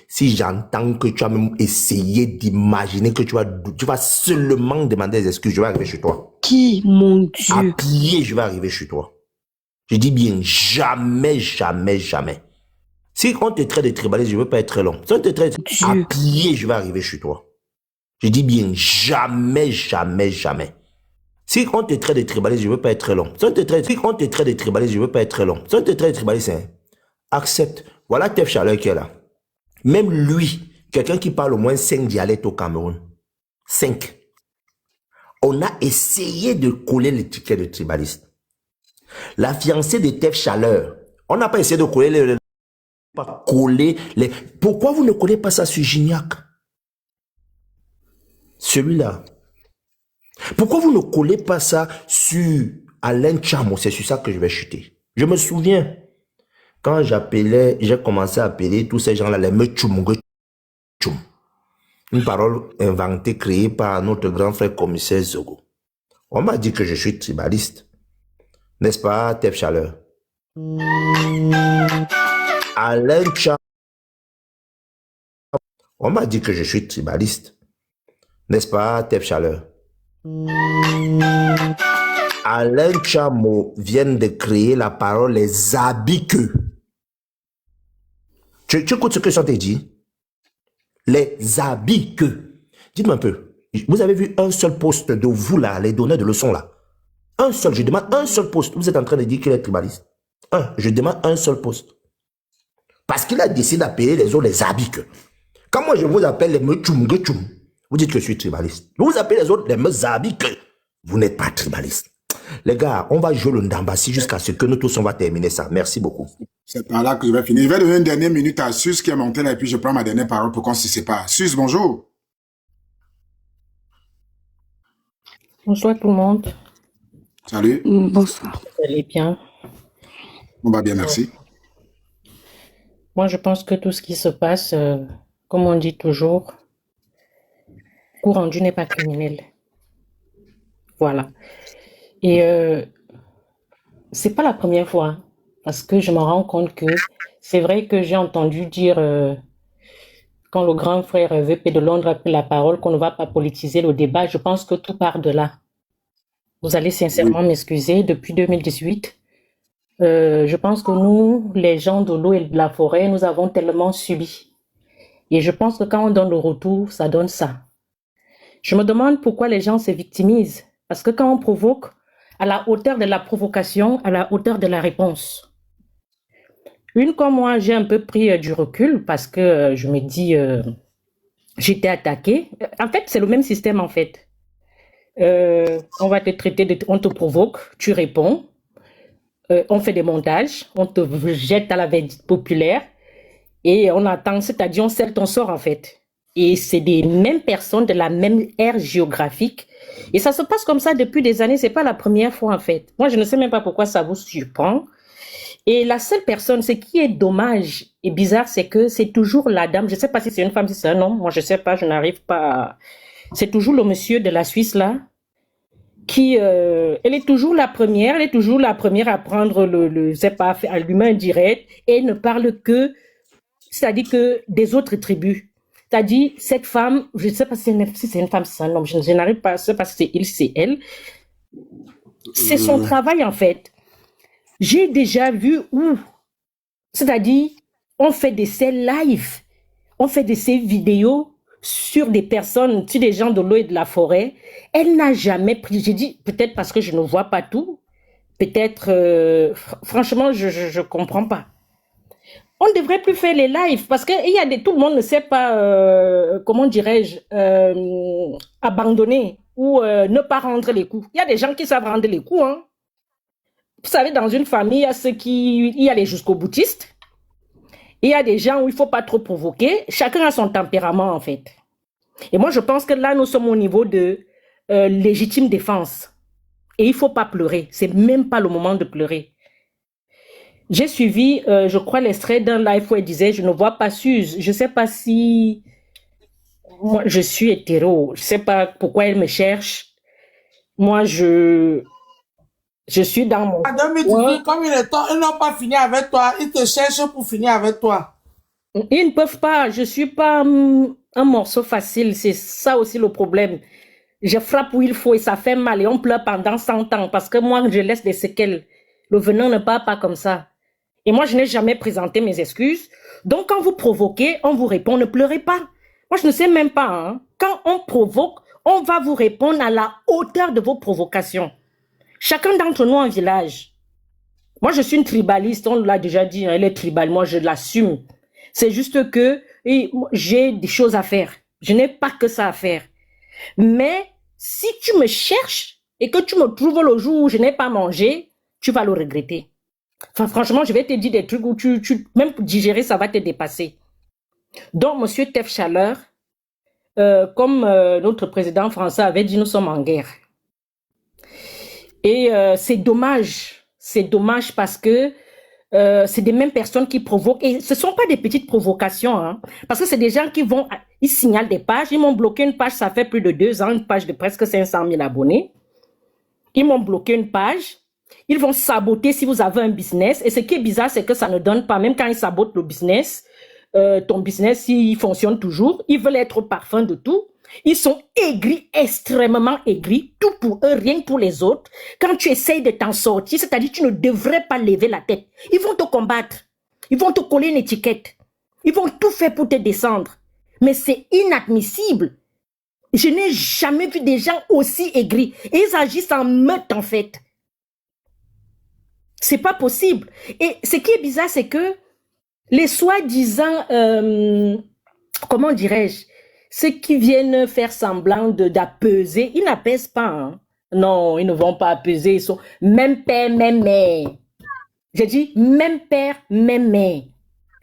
Si j'entends que tu as même essayé d'imaginer que tu vas seulement demander des excuses, je vais arriver chez toi. Qui, mon Dieu? À pied, je vais arriver chez toi. Je dis bien jamais, jamais, jamais. Si on te traite de tribaliste, je ne veux pas être très long. Si on te traite à pied, je vais arriver chez toi. Je dis bien jamais, jamais, jamais. Si on te traite de tribaliste, je ne veux pas être très long. Si on te traite de tribaliste, je ne veux pas être très long. Si on te traite de tribaliste, accepte. Voilà Tef Chaleur qui est là. Même lui, quelqu'un qui parle au moins 5 dialectes au Cameroun. 5. On a essayé de coller l'étiquette de tribaliste. La fiancée de Tef Chaleur, on n'a pas essayé de coller les... Pourquoi vous ne collez pas ça sur Gignac? Celui-là. Pourquoi vous ne collez pas ça sur Alain Chamo? C'est sur ça que je vais chuter. Je me souviens, quand j'ai commencé à appeler tous ces gens-là, les Mechumge Chum. Une parole inventée, créée par notre grand frère commissaire Zogo. On m'a dit que je suis tribaliste. N'est-ce pas, Tef Chaleur? Alain Chamo. On m'a dit que je suis tribaliste. N'est-ce pas, Tef Chaleur? Alain Chamo vient de créer la parole les abiqueux. Tu écoutes ce que je t'ai dit? Les abiqueux. Dites-moi un peu. Vous avez vu un seul poste de vous là, les donneurs de leçons là? Un seul, je demande un seul poste. Vous êtes en train de dire qu'il est tribaliste. Je demande un seul poste. Parce qu'il a décidé d'appeler les autres les Abik. Quand moi je vous appelle les Mechum, vous dites que je suis tribaliste. Vous appelez les autres les Mezabik. Vous n'êtes pas tribaliste. Les gars, on va jouer le Ndambasi jusqu'à ce que nous tous on va terminer ça. Merci beaucoup. C'est par là que je vais finir. Je vais donner une dernière minute à Sus qui est monté là et puis je prends ma dernière parole pour qu'on se sépare. Sus, bonjour. Bonsoir tout le monde. Salut. Bonsoir. Vous allez bien? On va bien, merci. Moi, je pense que tout ce qui se passe, comme on dit toujours, coup rendu n'est pas criminel. Voilà. Et c'est pas la première fois, parce que je me rends compte que c'est vrai que j'ai entendu dire, quand le grand frère VP de Londres a pris la parole, qu'on ne va pas politiser le débat. Je pense que tout part de là. Vous allez sincèrement m'excuser, depuis 2018, je pense que nous, les gens de l'eau et de la forêt, nous avons tellement subi. Et je pense que quand on donne le retour, ça donne ça. Je me demande pourquoi les gens se victimisent. Parce que quand on provoque, à la hauteur de la provocation, à la hauteur de la réponse. Une comme moi, j'ai un peu pris du recul parce que je me dis, j'étais attaquée. En fait, c'est le même système en fait. On va te traiter, on te provoque, tu réponds. On fait des montages, on te jette à la verdicte populaire et on attend, c'est-à-dire on scelle ton sort en fait. Et c'est des mêmes personnes de la même ère géographique. Et ça se passe comme ça depuis des années, c'est pas la première fois en fait. Moi, je ne sais même pas pourquoi ça vous surprend. Et la seule personne, ce qui est dommage et bizarre, c'est que c'est toujours la dame, je sais pas si c'est une femme, si c'est un homme, moi je sais pas, je n'arrive pas. C'est toujours le monsieur de la Suisse là, qui, elle est toujours la première à prendre c'est pas, à l'humain direct et ne parle que, c'est-à-dire que des autres tribus. C'est-à-dire, cette femme, je ne sais pas si c'est une femme, si c'est un homme, je n'arrive pas, je ne sais pas si c'est il, c'est elle. C'est son travail, en fait. J'ai déjà vu où, c'est-à-dire, on fait des scènes live, on fait des scènes vidéo sur des personnes, sur des gens de l'eau et de la forêt. Elle n'a jamais pris, j'ai dit, peut-être parce que je ne vois pas tout, peut-être, franchement, je ne comprends pas. On ne devrait plus faire les lives parce que tout le monde ne sait pas, comment dirais-je, abandonner ou ne pas rendre les coups. Il y a des gens qui savent rendre les coups. Hein. Vous savez, dans une famille, il y a les jusqu'au boutistes. Il y a des gens où il ne faut pas trop provoquer. Chacun a son tempérament, en fait. Et moi, je pense que là, nous sommes au niveau de légitime défense. Et il ne faut pas pleurer. C'est même pas le moment de pleurer. J'ai suivi, je crois, l'extrait d'un live où elle disait, je ne vois pas Suze. Je ne sais pas si moi, je suis hétéro. Je ne sais pas pourquoi elle me cherche. Moi, je suis dans mon... En 2018, comme il est temps, ils n'ont pas fini avec toi. Ils te cherchent pour finir avec toi. Ils ne peuvent pas. Je ne suis pas un morceau facile. C'est ça aussi le problème. Je frappe où il faut et ça fait mal. Et on pleure pendant 100 ans parce que moi, je laisse des séquelles. Le venin ne part pas comme ça. Et moi, je n'ai jamais présenté mes excuses. Donc, quand vous provoquez, on vous répond, ne pleurez pas. Moi, je ne sais même pas. Hein. Quand on provoque, on va vous répondre à la hauteur de vos provocations. Chacun d'entre nous en village. Moi, je suis une tribaliste. On l'a déjà dit, hein, elle est tribale. Moi, je l'assume. C'est juste que j'ai des choses à faire. Je n'ai pas que ça à faire. Mais si tu me cherches et que tu me trouves le jour où je n'ai pas mangé, tu vas le regretter. Enfin, franchement, je vais te dire des trucs où même pour digérer, ça va te dépasser. Donc, monsieur Tef Chaleur, comme notre président français avait dit, nous sommes en guerre. Et c'est dommage. C'est dommage parce que c'est des mêmes personnes qui provoquent. Et ce ne sont pas des petites provocations. Hein, parce que c'est des gens qui vont... Ils signalent des pages. Ils m'ont bloqué une page, ça fait plus de 2 ans, une page de presque 500 000 abonnés. Ils m'ont bloqué une page. Ils vont saboter si vous avez un business. Et ce qui est bizarre, c'est que ça ne donne pas. Même quand ils sabotent le business, ton business, il fonctionne toujours. Ils veulent être au parfum de tout. Ils sont aigris, extrêmement aigris. Tout pour eux, rien que pour les autres. Quand tu essayes de t'en sortir, c'est-à-dire que tu ne devrais pas lever la tête. Ils vont te combattre. Ils vont te coller une étiquette. Ils vont tout faire pour te descendre. Mais c'est inadmissible. Je n'ai jamais vu des gens aussi aigris. Et ils agissent en meute, en fait. C'est pas possible. Et ce qui est bizarre, c'est que les soi-disant, comment dirais-je, ceux qui viennent faire semblant d'apaiser, ils n'apaisent pas. Hein. Non, ils ne vont pas apaiser. Ils sont même père, même mère. J'ai dit même père, même mère.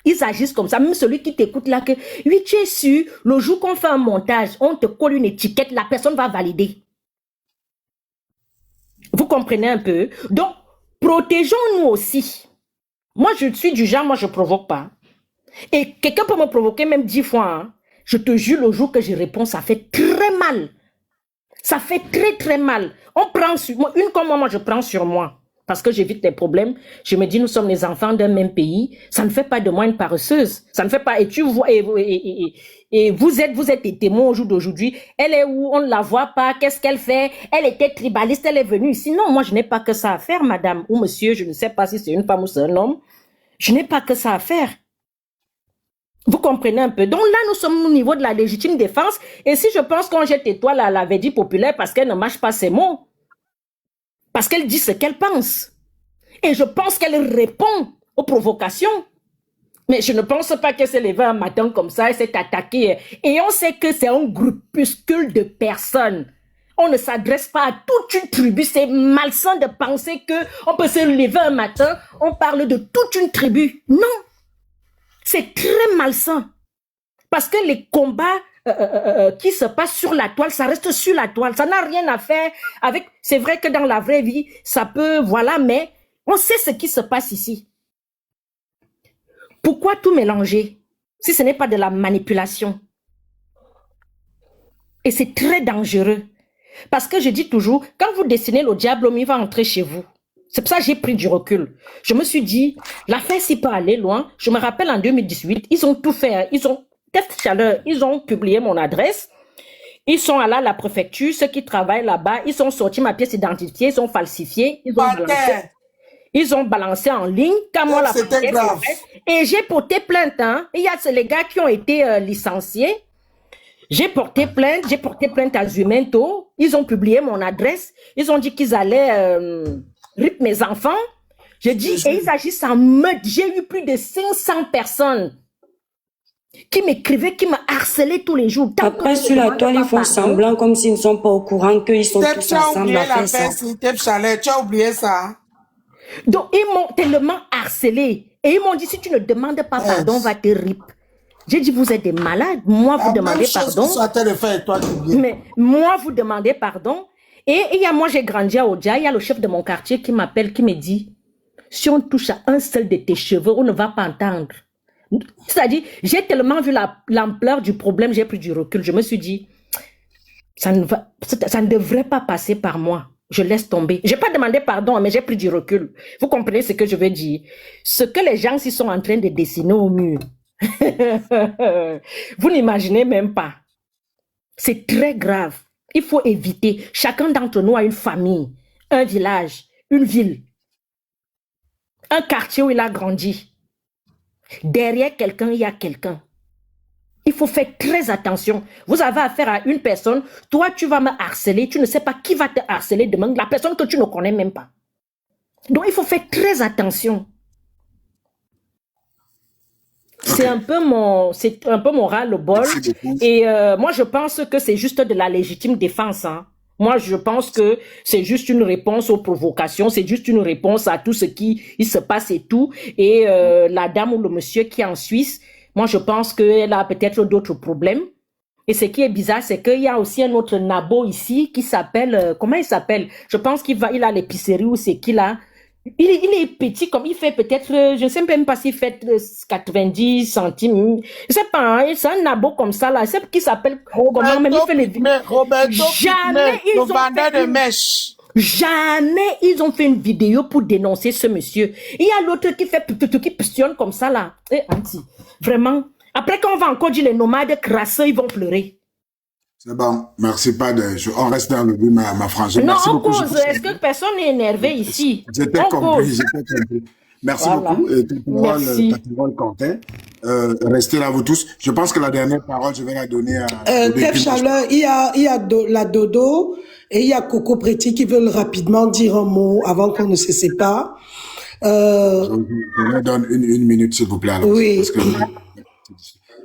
Ils agissent comme ça. Même celui qui t'écoute là, que oui, tu es sûr, le jour qu'on fait un montage, on te colle une étiquette, la personne va valider. Vous comprenez un peu? Donc, protégeons-nous aussi. Moi, je suis du genre, moi, je ne provoque pas. Et quelqu'un peut me provoquer même 10 fois. Hein. Je te jure, le jour que je réponds, ça fait très mal. Ça fait très, très mal. On prend sur moi. Une comme moi, je prends sur moi. Parce que j'évite les problèmes. Je me dis, nous sommes les enfants d'un même pays. Ça ne fait pas de moi une paresseuse. Ça ne fait pas. Et tu vois, et vous êtes des témoins au jour d'aujourd'hui. Elle est où? On ne la voit pas. Qu'est-ce qu'elle fait? Elle était tribaliste. Elle est venue ici. Non, moi, je n'ai pas que ça à faire, madame ou monsieur. Je ne sais pas si c'est une femme ou c'est un homme. Je n'ai pas que ça à faire. Vous comprenez un peu. Donc là, nous sommes au niveau de la légitime défense. Et si je pense qu'on jette étoile à la Védie populaire parce qu'elle ne mâche pas ses mots, parce qu'elle dit ce qu'elle pense. Et je pense qu'elle répond aux provocations. Mais je ne pense pas qu'elle s'est levée un matin comme ça et s'est attaquée. Et on sait que c'est un groupuscule de personnes. On ne s'adresse pas à toute une tribu. C'est malsain de penser qu'on peut se lever un matin, on parle de toute une tribu. Non. C'est très malsain. Parce que les combats qui se passent sur la toile, ça reste sur la toile. Ça n'a rien à faire avec... C'est vrai que dans la vraie vie, ça peut... Voilà, mais on sait ce qui se passe ici. Pourquoi tout mélanger si ce n'est pas de la manipulation? Et c'est très dangereux. Parce que je dis toujours, quand vous dessinez le diable, il va entrer chez vous. C'est pour ça que j'ai pris du recul. Je me suis dit, l'affaire s'y peut aller loin. Je me rappelle en 2018, ils ont tout fait. Ils ont, test chaleur, ils ont publié mon adresse. Ils sont allés à la préfecture, ceux qui travaillent là-bas, ils ont sorti ma pièce d'identité, ils ont falsifié, ils ont balancé en ligne. Quand moi, c'était grave. Et j'ai porté plainte. Hein. Il y a les gars qui ont été licenciés. J'ai porté plainte à Zumento. Ils ont publié mon adresse. Ils ont dit qu'ils allaient rip mes enfants. J'ai dit, et ils agissent en meute. J'ai eu plus de 500 personnes qui m'écrivaient, qui me harcelaient tous les jours. Après, sur la toile, ils font semblant comme s'ils ne sont pas au courant qu'ils sont tous ensemble à faire ça. Tu as oublié ça. Donc, ils m'ont tellement harcelé. Et ils m'ont dit, si tu ne demandes pas pardon, on va te rip. J'ai dit, vous êtes des malades. Moi, vous demandez pardon. Mais moi, vous demandez pardon. Et moi, j'ai grandi à Odia. Il y a le chef de mon quartier qui m'appelle, qui me dit, si on touche à un seul de tes cheveux, on ne va pas entendre. C'est-à-dire, j'ai tellement vu l'ampleur du problème, j'ai pris du recul. Je me suis dit, ça ne devrait pas passer par moi. Je laisse tomber. Je n'ai pas demandé pardon, mais j'ai pris du recul. Vous comprenez ce que je veux dire? Ce que les gens s'y sont en train de dessiner au mur. Vous n'imaginez même pas. C'est très grave. Il faut éviter. Chacun d'entre nous a une famille, un village, une ville, un quartier où il a grandi. Derrière quelqu'un, il y a quelqu'un. Il faut faire très attention. Vous avez affaire à une personne. Toi, tu vas me harceler. Tu ne sais pas qui va te harceler demain. La personne que tu ne connais même pas. Donc, il faut faire très attention. C'est un peu mon ras-le-bol. Et moi, je pense que c'est juste de la légitime défense. Hein. Moi, je pense que c'est juste une réponse aux provocations. C'est juste une réponse à tout ce qui se passe et tout. Et la dame ou le monsieur qui est en Suisse, moi, je pense qu'elle a peut-être d'autres problèmes. Et ce qui est bizarre, c'est qu'il y a aussi un autre nabo ici qui s'appelle... comment il s'appelle? Je pense il a l'épicerie ou c'est qui là? Il est petit, comme il fait peut-être... Je ne sais même pas s'il fait 90 centimes. Je ne sais pas, hein, c'est un nabo comme ça là. C'est qui s'appelle... Comment même il fait les... Jamais ils ont fait une vidéo pour dénoncer ce monsieur. Il y a l'autre qui fait qui pistonne comme ça là. Et anti, vraiment. Après quand on va encore dire les nomades crasseux, ils vont pleurer. C'est bon, merci pas de... On reste dans le but, ma frangine. Non, merci on beaucoup. cause. Est-ce que personne n'est énervé ici? J'étais compris. Merci voilà. Beaucoup. Et ta parole, Quentin. Restez là, vous tous. Je pense que la dernière parole, je vais la donner à... Tef Chaleur, il y a la Dodo et il y a Coco Preti qui veulent rapidement dire un mot avant qu'on ne se sépare. Je me donne une minute, s'il vous plaît. Alors, Oui. parce que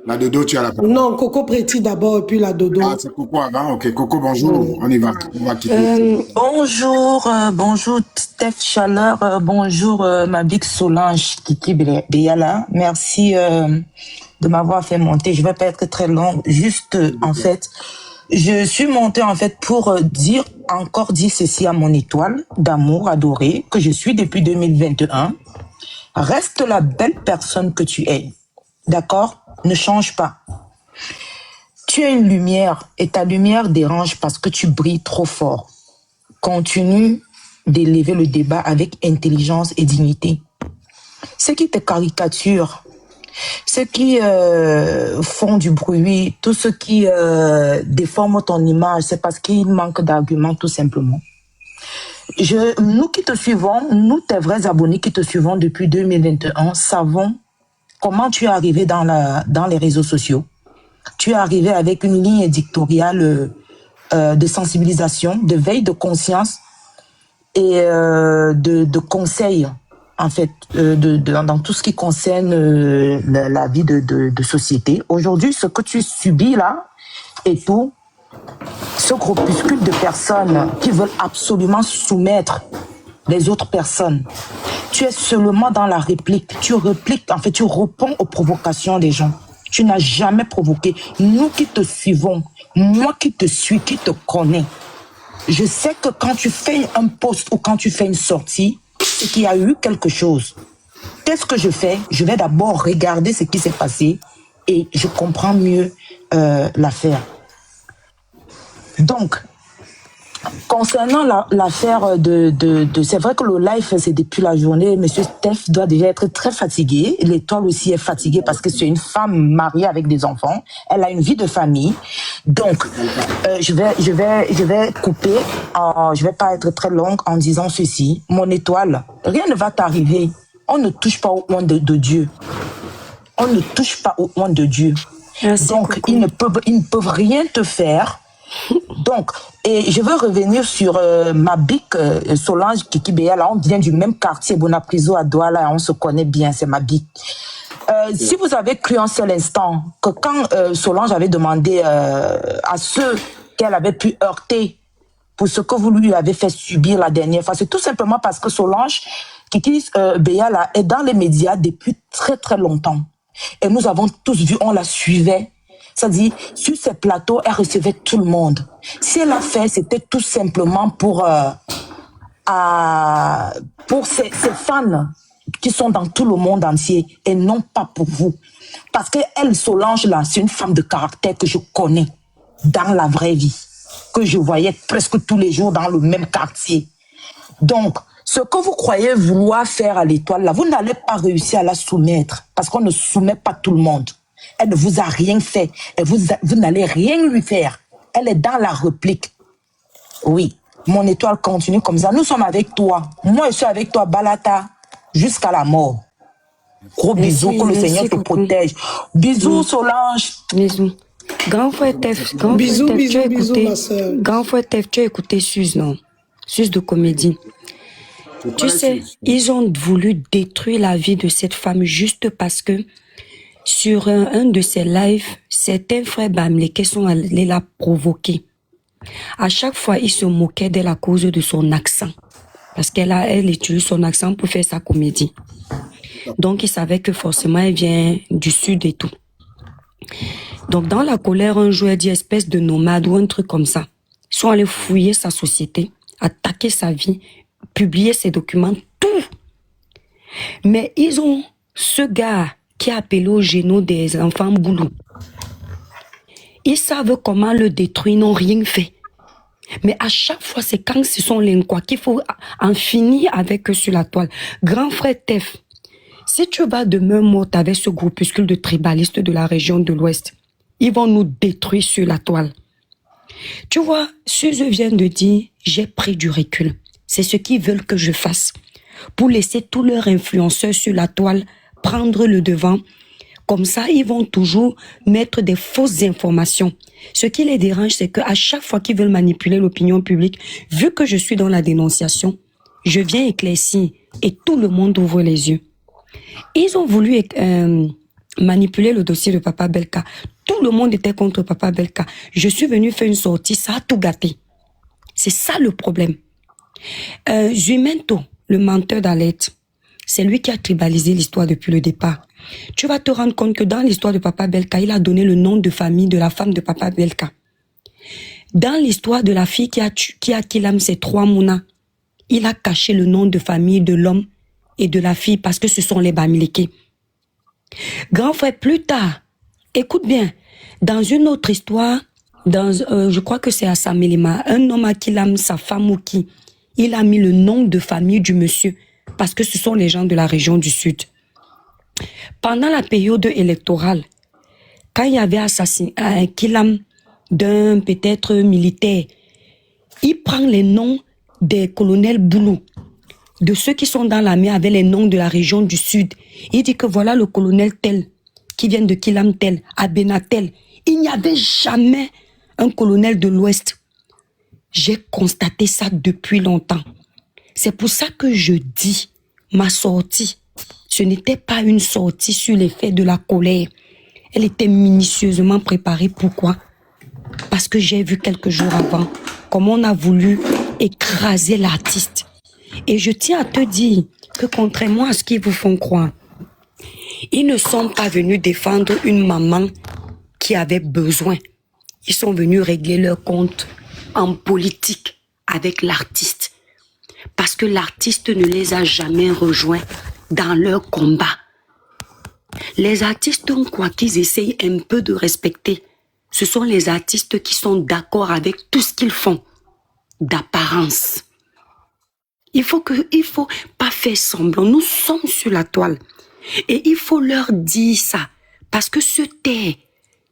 la Dodo, tu as la parole. Non, Coco Préti d'abord, et puis la Dodo. Ah, c'est Coco avant. Ok, Coco, bonjour. On y va. On va quitter. Bonjour Steph Chaleur, bonjour ma big Solange Kiki Beyala. Merci de m'avoir fait monter. Je vais pas être très longue. Juste en fait, je suis montée en fait pour dire ceci à mon étoile d'amour adorée que je suis depuis 2021. Reste la belle personne que tu es. D'accord? Ne change pas. Tu as une lumière et ta lumière dérange parce que tu brilles trop fort. Continue d'élever le débat avec intelligence et dignité. Ceux qui te caricaturent, ceux qui font du bruit, tous ceux qui déforment ton image, c'est parce qu'il manque d'arguments tout simplement. Nous qui te suivons, nous tes vrais abonnés qui te suivons depuis 2021, savons comment tu es arrivé dans les réseaux sociaux. Tu es arrivé avec une ligne éditoriale de sensibilisation, de veille de conscience et de conseils, en fait, dans tout ce qui concerne la vie de société. Aujourd'hui, ce que tu subis là et tout, ce groupuscule de personnes qui veulent absolument soumettre les autres personnes, tu es seulement dans la réplique. Tu répliques, en fait, tu réponds aux provocations des gens. Tu n'as jamais provoqué. Nous qui te suivons, moi qui te suis, qui te connais, je sais que quand tu fais un post ou quand tu fais une sortie, c'est qu'il y a eu quelque chose. Qu'est-ce que je fais? Je vais d'abord regarder ce qui s'est passé et je comprends mieux l'affaire. Donc, concernant l'affaire c'est vrai que le live, c'est depuis la journée. Monsieur Steph doit déjà être très fatigué. L'étoile aussi est fatiguée parce que c'est une femme mariée avec des enfants. Elle a une vie de famille. Donc, je vais couper. Je vais pas être très longue en disant ceci. Mon étoile, rien ne va t'arriver. On ne touche pas au oint de Dieu. On ne touche pas au oint de Dieu. Merci, donc, ils ne peuvent rien te faire. Donc, et je veux revenir sur ma bic Solange Kiki Beyala. On vient du même quartier, Bonapriso à Douala, on se connaît bien, c'est ma bic. Si vous avez cru un seul instant que quand Solange avait demandé à ceux qu'elle avait pu heurter pour ce que vous lui avez fait subir la dernière fois, c'est tout simplement parce que Solange Kiki Beyala est dans les médias depuis très très longtemps. Et nous avons tous vu, on la suivait. C'est-à-dire, sur ces plateaux, elle recevait tout le monde. Si elle a fait, c'était tout simplement pour ses fans qui sont dans tout le monde entier et non pas pour vous. Parce qu'elle, Solange, là, c'est une femme de caractère que je connais dans la vraie vie, que je voyais presque tous les jours dans le même quartier. Donc, ce que vous croyez vouloir faire à l'étoile, là, vous n'allez pas réussir à la soumettre parce qu'on ne soumet pas tout le monde. Elle ne vous a rien fait. Et vous n'allez rien lui faire. Elle est dans la réplique. Oui, mon étoile continue comme ça. Nous sommes avec toi. Moi, je suis avec toi, Balata, jusqu'à la mort. Gros bisous, que le Seigneur te protège. Bisous, Solange. Bisous. Grand frère Tef, ma soeur. Grand frère Tef, tu as écouté Suze, non? Suze de comédie. Tu sais, ils ont voulu détruire la vie de cette femme juste parce que sur un de ses lives, certains frères Bamleke sont allés la provoquer. À chaque fois, ils se moquaient d'elle à cause de son accent. Parce elle utilise son accent pour faire sa comédie. Donc, ils savaient que forcément, elle vient du sud et tout. Donc, dans la colère, un jour, elle dit espèce de nomade ou un truc comme ça. Ils sont allés fouiller sa société, attaquer sa vie, publier ses documents, tout. Mais ils ont ce gars qui a appelé au géno des enfants boulot. Ils savent comment le détruire, ils n'ont rien fait. Mais à chaque fois, c'est quand ce sont les quoi qu'il faut en finir avec eux sur la toile. Grand frère Tef, si tu vas demain morte avec ce groupuscule de tribalistes de la région de l'Ouest, ils vont nous détruire sur la toile. Tu vois, Suze vient de dire, j'ai pris du recul. C'est ce qu'ils veulent que je fasse. Pour laisser tous leurs influenceurs sur la toile prendre le devant. Comme ça, ils vont toujours mettre des fausses informations. Ce qui les dérange, c'est qu'à chaque fois qu'ils veulent manipuler l'opinion publique, vu que je suis dans la dénonciation, je viens éclaircir Et tout le monde ouvre les yeux. Ils ont voulu manipuler le dossier de Papa Belka. Tout le monde était contre Papa Belka. Je suis venue faire une sortie, ça a tout gâté. C'est ça le problème. Zuimento, le menteur d'Alette, c'est lui qui a tribalisé l'histoire depuis le départ. Tu vas te rendre compte que dans l'histoire de Papa Belka, il a donné le nom de famille de la femme de Papa Belka. Dans l'histoire de la fille qui a Kilam, c'est 3 Mouna, il a caché le nom de famille de l'homme et de la fille parce que ce sont les Bamileke. Grand frère, plus tard, écoute bien, dans une autre histoire, je crois que c'est à Samelima, un homme à Kilam, sa femme ou qui, il a mis le nom de famille du monsieur parce que ce sont les gens de la région du Sud. Pendant la période électorale, quand il y avait assassinat un Kilam d'un peut-être militaire, il prend les noms des colonels Boulou, de ceux qui sont dans l'armée avec les noms de la région du Sud. Il dit que voilà le colonel tel, qui vient de Kilam tel, Abena tel. Il n'y avait jamais un colonel de l'Ouest. J'ai constaté ça depuis longtemps. C'est pour ça que je dis, ma sortie, ce n'était pas une sortie sur l'effet de la colère. Elle était minutieusement préparée. Pourquoi? Parce que j'ai vu quelques jours avant comment on a voulu écraser l'artiste. Et je tiens à te dire que contrairement à ce qu'ils vous font croire, ils ne sont pas venus défendre une maman qui avait besoin. Ils sont venus régler leur compte en politique avec l'artiste. Parce que l'artiste ne les a jamais rejoints dans leur combat. Les artistes, quoi qu'ils essayent un peu de respecter, ce sont les artistes qui sont d'accord avec tout ce qu'ils font, d'apparence. Il faut pas faire semblant. Nous sommes sur la toile. Et il faut leur dire ça. Parce que se taire,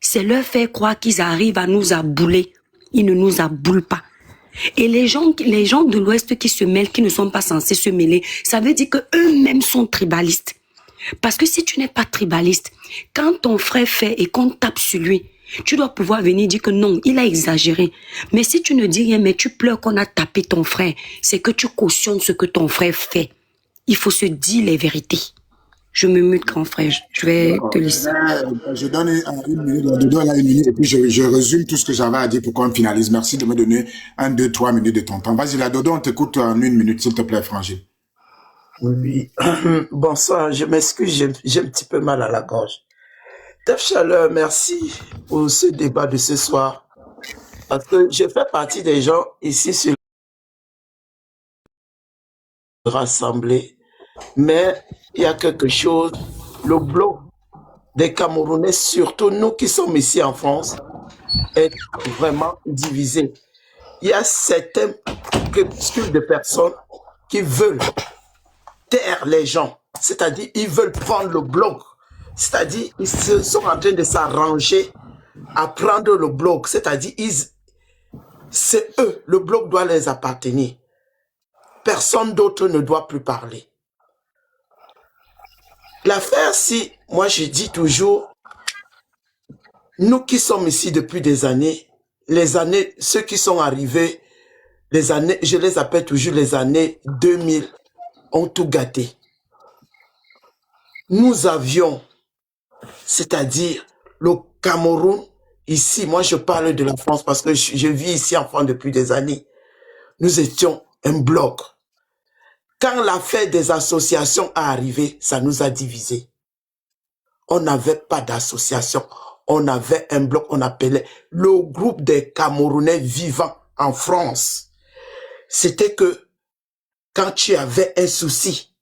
c'est leur faire croire qu'ils arrivent à nous abouler. Ils ne nous aboulent pas. Et les gens de l'Ouest qui se mêlent, qui ne sont pas censés se mêler, ça veut dire qu'eux-mêmes sont tribalistes. Parce que si tu n'es pas tribaliste, quand ton frère fait et qu'on tape sur lui, tu dois pouvoir venir dire que non, il a exagéré. Mais si tu ne dis rien, mais tu pleures qu'on a tapé ton frère, c'est que tu cautionnes ce que ton frère fait. Il faut se dire les vérités. Je me mute, grand frère. Je vais te laisser. Je donne une minute, et puis je résume tout ce que j'avais à dire pour qu'on finalise. Merci de me donner 1, 2, 3 minutes de ton temps. Vas-y, la Dodo, on t'écoute en 1 minute, s'il te plaît, Frangine. Oui. Bonsoir, je m'excuse, j'ai un petit peu mal à la gorge. Def Chaleur, merci pour ce débat de ce soir. Parce que je fais partie des gens ici sur le rassemblé. Mais il y a quelque chose, le bloc des Camerounais, surtout nous qui sommes ici en France, est vraiment divisé. Il y a certains crépuscules de personnes qui veulent taire les gens, c'est-à-dire ils veulent prendre le bloc, c'est-à-dire ils sont en train de s'arranger à prendre le bloc, c'est-à-dire c'est eux, le bloc doit les appartenir. Personne d'autre ne doit plus parler. L'affaire, si, moi je dis toujours, nous qui sommes ici depuis des années, ceux qui sont arrivés, les années, je les appelle toujours les années 2000, ont tout gâté. Nous avions, c'est-à-dire le Cameroun, ici, moi je parle de la France parce que je vis ici en France depuis des années, nous étions un bloc. Quand l'affaire des associations a arrivé, ça nous a divisés. On n'avait pas d'association. On avait un bloc, on appelait le groupe des Camerounais vivants en France. C'était que quand tu avais un souci,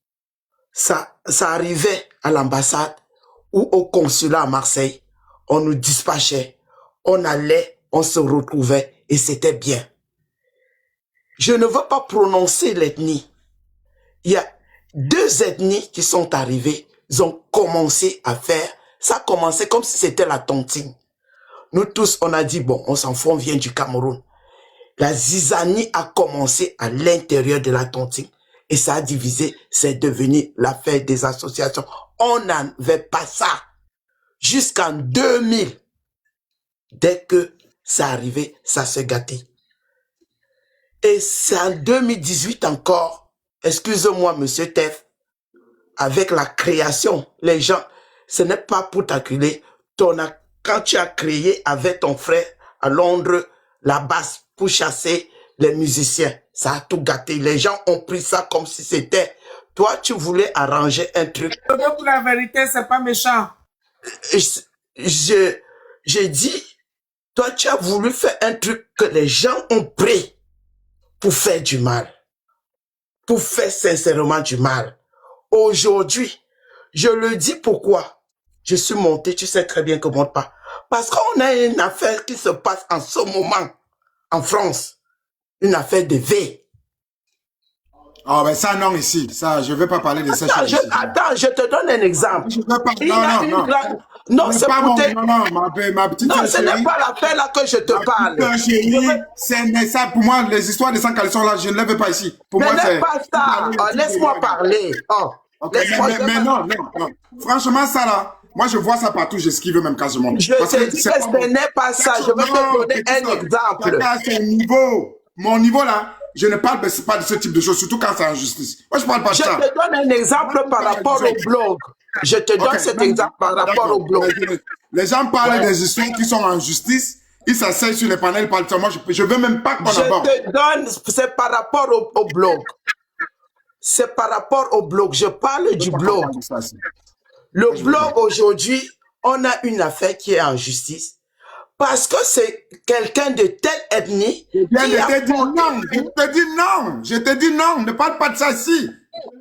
ça arrivait à l'ambassade ou au consulat à Marseille. On nous dispatchait, on allait, on se retrouvait et c'était bien. Je ne veux pas prononcer l'ethnie. Il y a 2 ethnies qui sont arrivées, ils ont commencé à faire, ça a commencé comme si c'était la tontine. Nous tous, on a dit, bon, on s'en fout, on vient du Cameroun. La zizanie a commencé à l'intérieur de la tontine et ça a divisé, c'est devenu l'affaire des associations. On n'avait pas ça jusqu'en 2000. Dès que ça arrivait, ça se gâtait. Et c'est en 2018 encore, excuse-moi, monsieur Tef, avec la création, les gens, ce n'est pas pour t'acculer. Quand tu as créé avec ton frère à Londres la basse pour chasser les musiciens, ça a tout gâté. Les gens ont pris ça comme si c'était... Toi, tu voulais arranger un truc. Pour la vérité, c'est pas méchant. J'ai dit, toi, tu as voulu faire un truc que les gens ont pris pour faire du mal. Pour faire sincèrement du mal. Aujourd'hui, je le dis pourquoi. Je suis monté, tu sais très bien que je monte pas. Parce qu'on a une affaire qui se passe en ce moment, en France. Une affaire de V. Oh, ben ça, non, ici. Ça, je ne vais pas parler de ça. Attends, je te donne un exemple. Je veux pas... Non. Non, c'est pour te... Non, ma petite non, ce chérie. n'est pas l'affaire là que je te parle. Ma petite chérie, c'est ça, pour moi, les histoires de sans caleçon là, je ne les veux pas ici. Pour moi, c'est... pas ça. Oh, laisse-moi parler. Oh. Okay, mais non. Franchement, ça là, moi je vois ça partout, j'esquive même quasiment. Je te dis que ce n'est pas ça. Je vais te donner un exemple. Mon niveau là, je ne parle pas de ce type de choses, surtout quand c'est en justice. Moi je parle pas de ça. Je te donne un exemple par rapport au blog. Je te donne cet exemple par rapport au blog. Les gens parlent des histoires qui sont en justice. Ils s'asseyent sur les panels, parlent de ça. Moi, je veux même pas qu'on aborde. Je te donne, c'est par rapport au blog. C'est par rapport au blog. Je parle du blog. Le blog, aujourd'hui, on a une affaire qui est en justice parce que c'est quelqu'un de telle ethnie. Je te dis non. Ne parle pas de ça ici.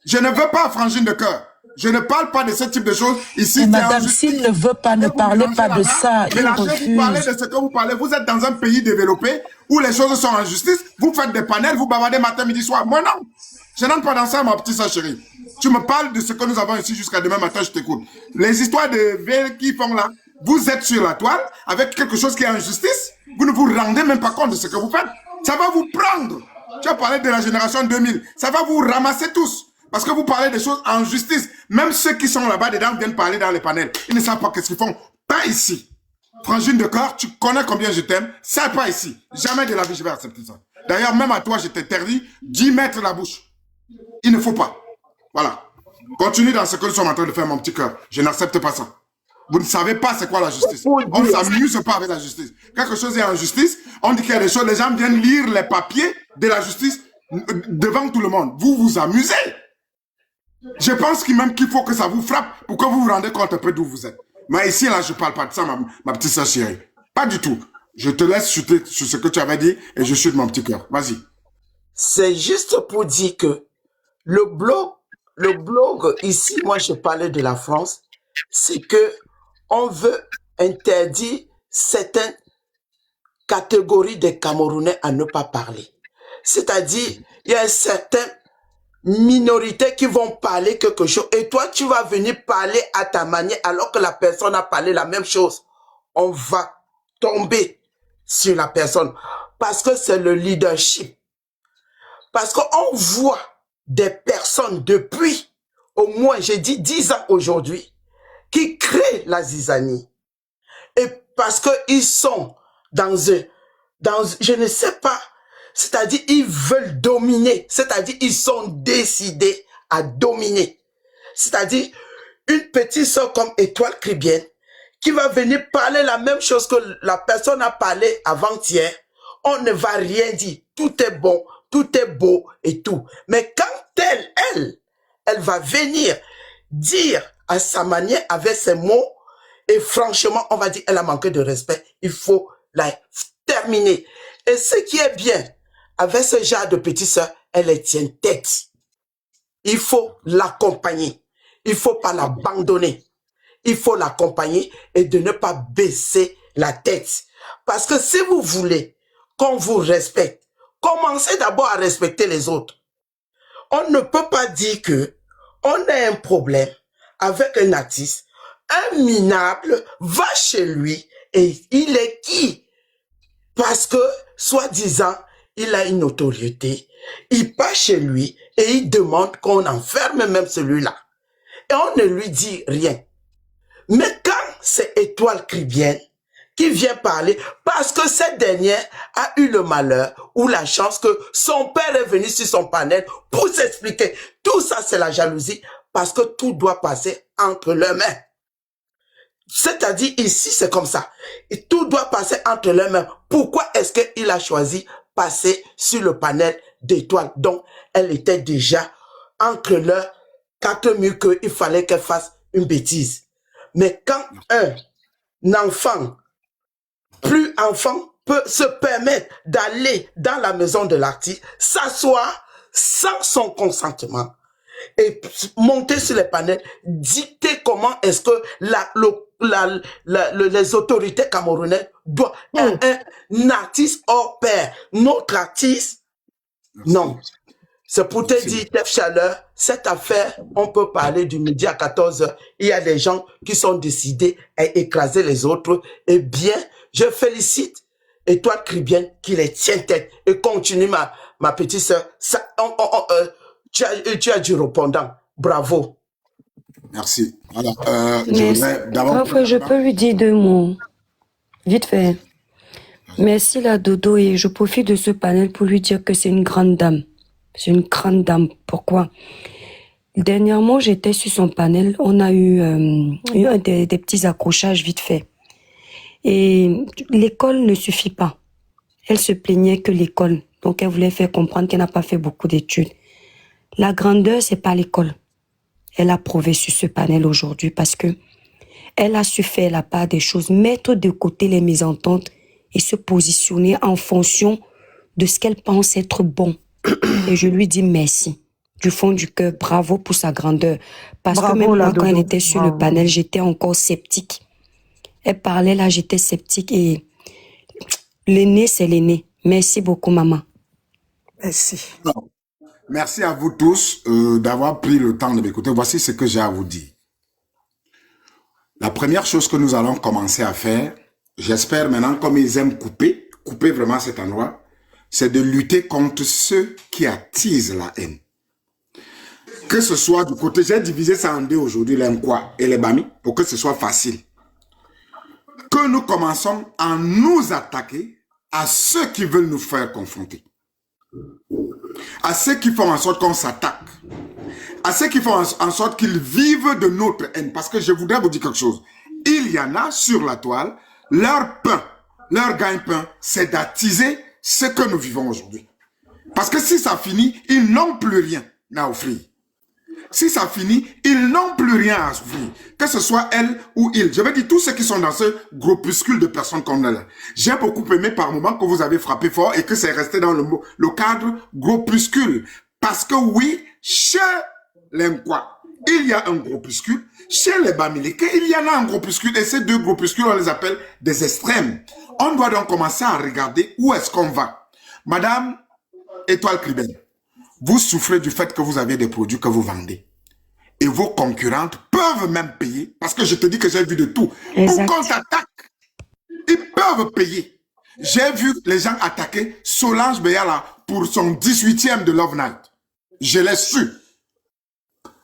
Je ne veux pas, Frangine de cœur. Je ne parle pas de ce type de choses ici. Madame, s'il ne veut pas, ne parlez pas de ça. Il refuse. Vous parlez de ce que vous parlez. Vous êtes dans un pays développé où les choses sont en justice. Vous faites des panels, vous bavardez matin, midi, soir. Moi, non. Je n'entre pas dans ça, ma petite soeur chérie. Tu me parles de ce que nous avons ici jusqu'à demain matin, je t'écoute. Les histoires de V qui font là, vous êtes sur la toile avec quelque chose qui est en justice. Vous ne vous rendez même pas compte de ce que vous faites. Ça va vous prendre. Tu as parlé de la génération 2000. Ça va vous ramasser tous. Parce que vous parlez des choses en justice. Même ceux qui sont là-bas dedans viennent parler dans les panels. Ils ne savent pas qu'est-ce qu'ils font. Pas ici. Frangine de corps, tu connais combien je t'aime. Ça, pas ici. Jamais de la vie, je vais accepter ça. D'ailleurs, même à toi, je t'interdis d'y mettre la bouche. Il ne faut pas. Voilà. Continue dans ce que nous sommes en train de faire, mon petit cœur. Je n'accepte pas ça. Vous ne savez pas c'est quoi la justice. On ne s'amuse pas avec la justice. Quelque chose est en justice, on dit qu'il y a des choses, les gens viennent lire les papiers de la justice devant tout le monde. Vous vous amusez. Je pense même qu'il faut que ça vous frappe pour que vous vous rendez compte un peu d'où vous êtes. Mais ici, là, je ne parle pas de ça, ma petite sœur chérie. Pas du tout. Je te laisse chuter sur ce que tu avais dit et je chute mon petit cœur. Vas-y. C'est juste pour dire que le blog, ici, moi, je parlais de la France, c'est que on veut interdire certaines catégories des Camerounais à ne pas parler. C'est-à-dire, il y a une certaine minorité qui vont parler quelque chose et toi, tu vas venir parler à ta manière alors que la personne a parlé la même chose. On va tomber sur la personne parce que c'est le leadership. Parce qu'on voit des personnes depuis au moins, j'ai dit 10 ans aujourd'hui, qui créent la zizanie. Et parce qu'ils sont dans je ne sais pas, c'est-à-dire ils veulent dominer, c'est-à-dire ils sont décidés à dominer. C'est-à-dire une petite soeur comme Étoile Cribienne qui va venir parler la même chose que la personne a parlé avant-hier, on ne va rien dire. Tout est bon, tout est beau et tout. Mais quand elle va venir dire à sa manière, avec ses mots, et franchement, on va dire, elle a manqué de respect. Il faut la terminer. Et ce qui est bien, avec ce genre de petite sœur, elle tient tête. Il faut l'accompagner. Il faut pas l'abandonner. Il faut l'accompagner et de ne pas baisser la tête. Parce que si vous voulez qu'on vous respecte, commencez d'abord à respecter les autres. On ne peut pas dire que on a un problème avec un artiste, un minable va chez lui et il est qui? Parce que, soi-disant, il a une notoriété. Il part chez lui et il demande qu'on enferme même celui-là. Et on ne lui dit rien. Mais quand c'est Étoile Cribienne qui vient parler parce que cette dernière a eu le malheur ou la chance que son père est venu sur son panel pour s'expliquer. Tout ça, c'est la jalousie parce que tout doit passer entre leurs mains. C'est-à-dire ici, c'est comme ça. Et tout doit passer entre leurs mains. Pourquoi est-ce qu'il a choisi passer sur le panel d'étoiles? Donc, elle était déjà entre leurs quatre murs qu'il fallait qu'elle fasse une bêtise. Mais quand un enfant, plus enfant, peut se permettre d'aller dans la maison de l'artiste, s'asseoir sans son consentement et monter sur les panels, dicter comment est-ce que les autorités camerounaises doivent... Un artiste hors pair, notre artiste, non. C'est pour te dire, Tef Chaleur, cette affaire, on peut parler du midi à 14h. Il y a des gens qui sont décidés à écraser les autres. Eh bien, je félicite Étoile Caribbeenne qui les tient tête et continue, ma petite sœur. Tu as du répondant. Bravo. Merci. Alors, parfois, je peux lui dire 2 mots. Vite fait. Merci la Dodo et je profite de ce panel pour lui dire que c'est une grande dame. C'est une grande dame. Pourquoi? Dernièrement, j'étais sur son panel. On a eu des petits accrochages vite fait. Et l'école ne suffit pas. Elle se plaignait que l'école. Donc, elle voulait faire comprendre qu'elle n'a pas fait beaucoup d'études. La grandeur, c'est pas l'école. Elle a prouvé sur ce panel aujourd'hui parce que elle a su faire la part des choses, mettre de côté les mésententes et se positionner en fonction de ce qu'elle pense être bon. Et je lui dis merci. Du fond du cœur, bravo pour sa grandeur. Parce que même moi, quand elle était sur le panel, j'étais encore sceptique. Elle parlait là, j'étais sceptique et l'aîné, c'est l'aîné. Merci beaucoup, maman. Merci. Merci à vous tous d'avoir pris le temps de m'écouter. Voici ce que j'ai à vous dire. La première chose que nous allons commencer à faire, j'espère maintenant, comme ils aiment couper vraiment cet endroit, c'est de lutter contre ceux qui attisent la haine. Que ce soit du côté, j'ai divisé ça en deux aujourd'hui, les Nkwa et les Bami, pour que ce soit facile. Que nous commençons à nous attaquer à ceux qui veulent nous faire confronter. À ceux qui font en sorte qu'on s'attaque. À ceux qui font en sorte qu'ils vivent de notre haine. Parce que je voudrais vous dire quelque chose. Il y en a sur la toile, leur pain, leur gagne-pain, c'est d'attiser ce que nous vivons aujourd'hui. Parce que si ça finit, ils n'ont plus rien à offrir. Si ça finit, ils n'ont plus rien à offrir. Que ce soit elle ou il. Je veux dire, tous ceux qui sont dans ce groupuscule de personnes comme là. J'ai beaucoup aimé par moment que vous avez frappé fort et que c'est resté dans le cadre groupuscule. Parce que oui, chez les Nkwa, il y a un groupuscule. Chez les Bamileke, il y en a un groupuscule. Et ces deux groupuscules, on les appelle des extrêmes. On doit donc commencer à regarder où est-ce qu'on va. Madame Étoile Caribbeenne, vous souffrez du fait que vous avez des produits que vous vendez. Et vos concurrentes peuvent même payer. Parce que je te dis que j'ai vu de tout. Exact. Pour qu'on t'attaque, ils peuvent payer. J'ai vu les gens attaquer Solange Beyala pour son 18e de Love Night. Je l'ai su.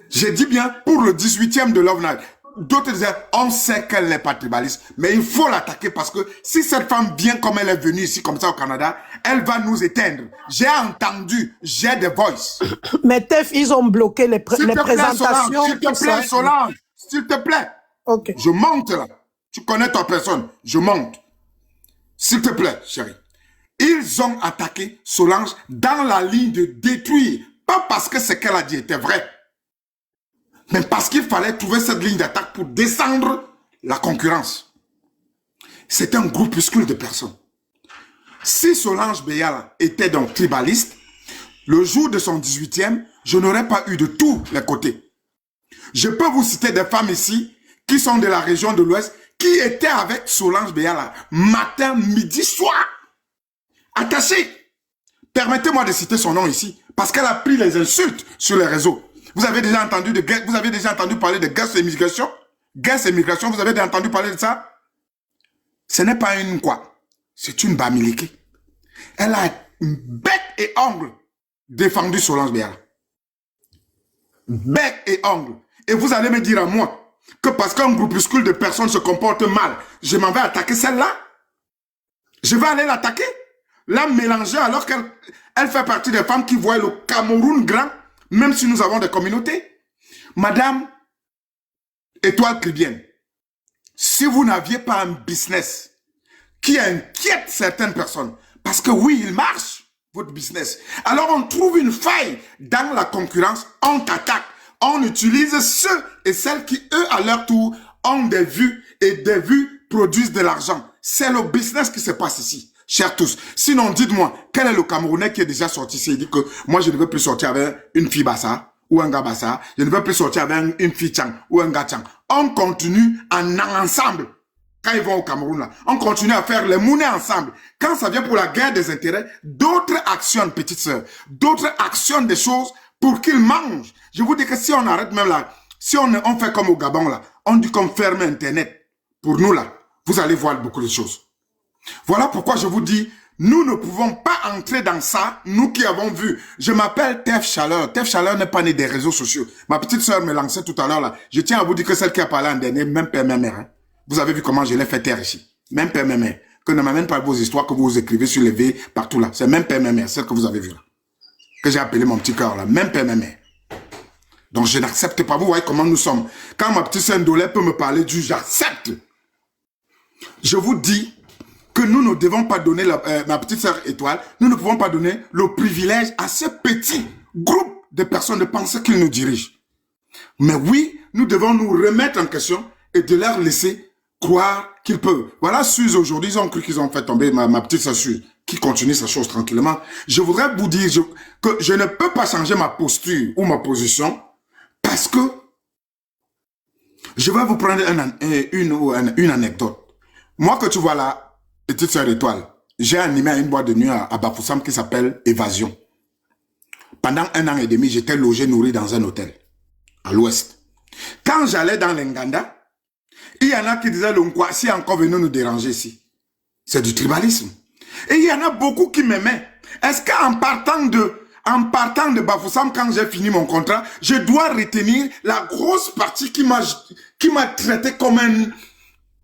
J'ai dit bien pour le 18e de Love Night. D'autres disaient, on sait qu'elle n'est pas tribaliste, mais il faut l'attaquer parce que si cette femme vient comme elle est venue ici, comme ça au Canada, elle va nous éteindre. J'ai entendu, j'ai des voices. Mais Tef, ils ont bloqué les présentations. S'il te plaît, Solange, s'il te plaît. Ok. Je monte là. Tu connais ta personne, je monte. S'il te plaît, chérie. Ils ont attaqué Solange dans la ligne de détruire. Pas parce que ce qu'elle a dit était vrai. Mais parce qu'il fallait trouver cette ligne d'attaque pour descendre la concurrence. C'est un groupuscule de personnes. Si Solange Beyala était donc tribaliste, le jour de son 18e, je n'aurais pas eu de tous les côtés. Je peux vous citer des femmes ici qui sont de la région de l'Ouest, qui étaient avec Solange Beyala matin, midi, soir. Attachées. Permettez-moi de citer son nom ici, parce qu'elle a pris les insultes sur les réseaux. Vous avez déjà entendu parler de guerre et immigration? Guerre et immigration, vous avez déjà entendu parler de ça? Ce n'est pas une quoi. C'est une Bamileke. Elle a bec et ongle défendu Solange Beyala. Bec et ongle. Et vous allez me dire à moi que parce qu'un groupuscule de personnes se comporte mal, je m'en vais attaquer celle-là? Je vais aller l'attaquer, la mélanger alors qu'elle fait partie des femmes qui voient le Cameroun grand, même si nous avons des communautés. Madame Étoile Caribbeenne, si vous n'aviez pas un business qui inquiète certaines personnes, parce que oui, il marche, votre business, alors on trouve une faille dans la concurrence, on t'attaque, on utilise ceux et celles qui, eux, à leur tour, ont des vues et des vues produisent de l'argent. C'est le business qui se passe ici, chers tous. Sinon, dites-moi, quel est le Camerounais qui est déjà sorti ici et dit que moi, je ne veux plus sortir avec une fille Bassa ou un gars Bassa, je ne veux plus sortir avec une fille Chang ou un gars Chang. On continue en ensemble. Quand ils vont au Cameroun, là, on continue à faire les monnaies ensemble. Quand ça vient pour la guerre des intérêts, d'autres actionnent, petite sœur, d'autres actionnent des choses pour qu'ils mangent. Je vous dis que si on arrête même là, si on fait comme au Gabon là, on dit qu'on ferme Internet. Pour nous là, vous allez voir beaucoup de choses. Voilà pourquoi je vous dis, nous ne pouvons pas entrer dans ça, nous qui avons vu. Je m'appelle Tef Chaleur. Tef Chaleur n'est pas né des réseaux sociaux. Ma petite sœur me lançait tout à l'heure là. Je tiens à vous dire que celle qui a parlé en dernier, même père, même mère. Hein. Vous avez vu comment je l'ai fait taire ici. Même père, même mère. Que ne m'amène pas vos histoires que vous écrivez sur les V partout là. C'est même père, même mère, celle que vous avez vue là. Que j'ai appelé mon petit cœur là. Même père, même mère. Donc je n'accepte pas. Vous voyez comment nous sommes. Quand ma petite sœur Ndolé peut me parler du j'accepte. Je vous dis que nous ne devons pas donner, ma petite sœur Étoile, nous ne pouvons pas donner le privilège à ce petit groupe de personnes de penser qu'ils nous dirigent. Mais oui, nous devons nous remettre en question et de leur laisser croire qu'ils peuvent. Voilà, Suze aujourd'hui, ils ont cru qu'ils ont fait tomber ma petite sœur Suze, qui continue sa chose tranquillement. Je voudrais vous dire que je ne peux pas changer ma posture ou ma position parce que je vais vous prendre une anecdote. Moi que tu vois là, petite sœur Étoile, j'ai animé à une boîte de nuit à Bafoussam qui s'appelle Évasion. Pendant 1 an et demi, j'étais logé, nourri dans un hôtel, à l'ouest. Quand j'allais dans l'Enganda, il y en a qui disaient, l'Onkwa, si encore venu nous déranger ici. C'est du tribalisme. Et il y en a beaucoup qui m'aimaient. Est-ce qu'en partant de Bafoussam, quand j'ai fini mon contrat, je dois retenir la grosse partie qui m'a traité comme un...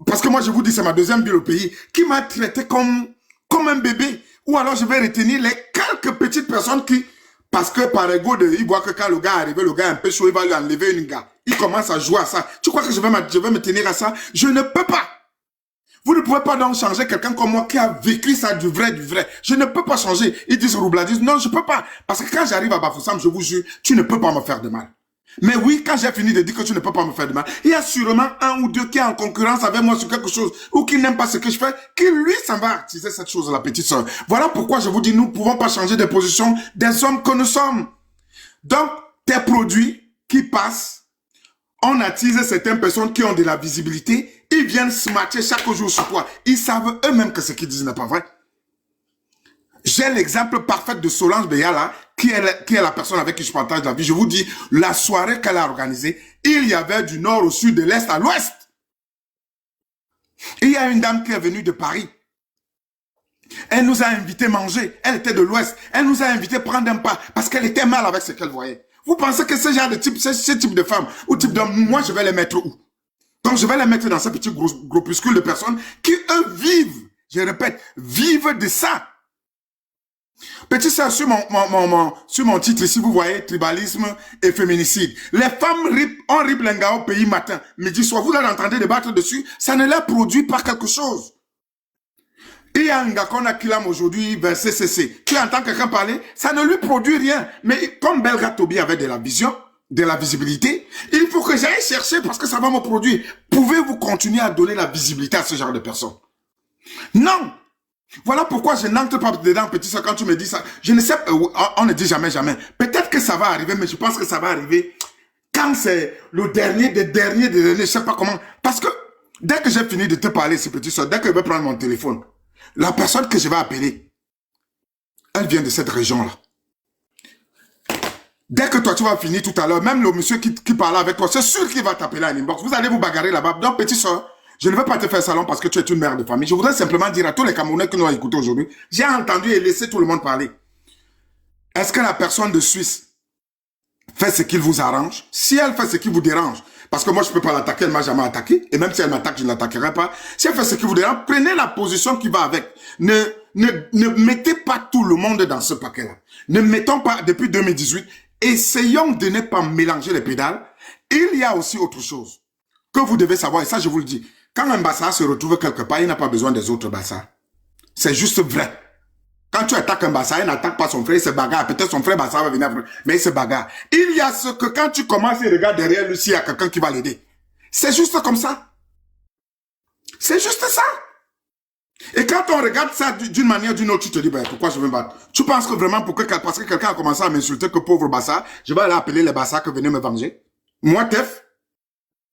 Parce que moi, je vous dis, c'est ma deuxième ville au pays, qui m'a traité comme un bébé. Ou alors, je vais retenir les quelques petites personnes qui, parce que par ego, il voit que quand le gars est arrivé, le gars est un peu chaud, il va lui enlever une gars. Il commence à jouer à ça. Tu crois que je vais me tenir à ça? Je ne peux pas. Vous ne pouvez pas donc changer quelqu'un comme moi qui a vécu ça du vrai, du vrai. Je ne peux pas changer. Ils disent Roubladis, non, je peux pas. Parce que quand j'arrive à Bafoussam, je vous jure, tu ne peux pas me faire de mal. Mais oui, quand j'ai fini de dire que tu ne peux pas me faire de mal, il y a sûrement un ou deux qui est en concurrence avec moi sur quelque chose, ou qui n'aime pas ce que je fais, qui lui, ça va attiser cette chose, la petite sœur. Voilà pourquoi je vous dis, nous ne pouvons pas changer de position des hommes que nous sommes. Donc, tes produits qui passent, on attise certaines personnes qui ont de la visibilité, ils viennent se matcher chaque jour sur toi. Ils savent eux-mêmes que ce qu'ils disent n'est pas vrai. J'ai l'exemple parfait de Solange Beyala, qui est la personne avec qui je partage la vie. Je vous dis, la soirée qu'elle a organisée, il y avait du nord au sud, de l'est à l'ouest. Il y a une dame qui est venue de Paris. Elle nous a invités manger. Elle était de l'ouest. Elle nous a invités prendre un pas parce qu'elle était mal avec ce qu'elle voyait. Vous pensez que ce genre de type, ce type de femme ou type d'homme, moi je vais les mettre où? Donc je vais les mettre dans ce petit groupuscule de personnes qui, eux, vivent, je répète, vivent de ça. Petit sœur, sur mon titre ici, vous voyez tribalisme et féminicide. Les femmes on rip l'enga au pays matin, midi, soir. Vous leur entendez débattre dessus, ça ne leur produit pas quelque chose. Il y a un gars qu'on a qu'il aujourd'hui vers CCC, qui entend quelqu'un parler, ça ne lui produit rien. Mais comme Belga Tobi avait de la vision, de la visibilité, il faut que j'aille chercher parce que ça va me produire. Pouvez-vous continuer à donner la visibilité à ce genre de personnes? Non! Voilà pourquoi je n'entre pas dedans, petit soeur, quand tu me dis ça. Je ne sais, on ne dit jamais, jamais. Peut-être que ça va arriver, mais je pense que ça va arriver quand c'est le dernier des derniers, je sais pas comment. Parce que dès que j'ai fini de te parler, ce petit soeur, dès que je vais prendre mon téléphone, la personne que je vais appeler, elle vient de cette région-là. Dès que toi, tu vas finir tout à l'heure, même le monsieur qui parlait avec toi, c'est sûr qu'il va t'appeler à l'inbox. Vous allez vous bagarrer là-bas. Donc, petit soeur, je ne veux pas te faire salon parce que tu es une mère de famille. Je voudrais simplement dire à tous les Camerounais qui nous ont écoutés aujourd'hui, j'ai entendu et laissé tout le monde parler. Est-ce que la personne de Suisse fait ce qu'il vous arrange? Si elle fait ce qui vous dérange, Parce que moi, je ne peux pas l'attaquer, elle ne m'a jamais attaqué. Et même si elle m'attaque, je ne l'attaquerai pas. Si elle fait ce que vous voulez, prenez la position qui va avec. Ne mettez pas tout le monde dans ce paquet-là. Ne mettons pas, depuis 2018, essayons de ne pas mélanger les pédales. Il y a aussi autre chose que vous devez savoir, et ça, je vous le dis. Quand un Bassa se retrouve quelque part, il n'a pas besoin des autres Bassa. C'est juste vrai. Quand tu attaques un Bassa, il n'attaque pas son frère, il se bagarre. Peut-être son frère Bassa va venir, mais il se bagarre. Il y a ce que quand tu commences, il regarde derrière lui s'il y a quelqu'un qui va l'aider. C'est juste comme ça. C'est juste ça. Et quand on regarde ça d'une manière ou d'une autre, tu te dis, ben, pourquoi je veux me battre? Tu penses que vraiment, parce que quelqu'un a commencé à m'insulter que pauvre Bassa, je vais aller appeler les Bassa que venez me venger? Moi, Tef,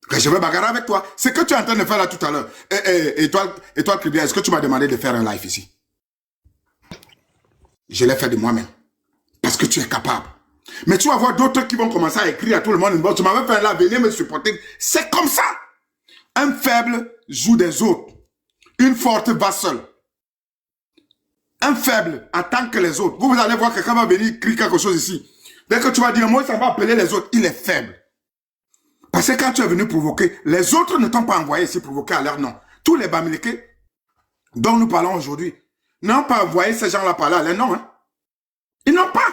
que je vais bagarrer avec toi. C'est ce que tu es en train de faire là tout à l'heure. Et toi, Kribia, est-ce que tu m'as demandé de faire un live ici? Je l'ai fait de moi-même. Parce que tu es capable. Mais tu vas voir d'autres qui vont commencer à écrire à tout le monde. Tu m'avais fait là, venez me supporter. C'est comme ça. Un faible joue des autres. Une forte va seule. Un faible attend que les autres. Vous allez voir quelqu'un va venir crier quelque chose ici. Dès que tu vas dire, moi, ça va appeler les autres. Il est faible. Parce que quand tu es venu provoquer, les autres ne t'ont pas envoyé ici provoquer à leur nom. Tous les Bamileke dont nous parlons aujourd'hui n'ont pas envoyé ces gens-là par là à leur nom. Hein. Ils n'ont pas.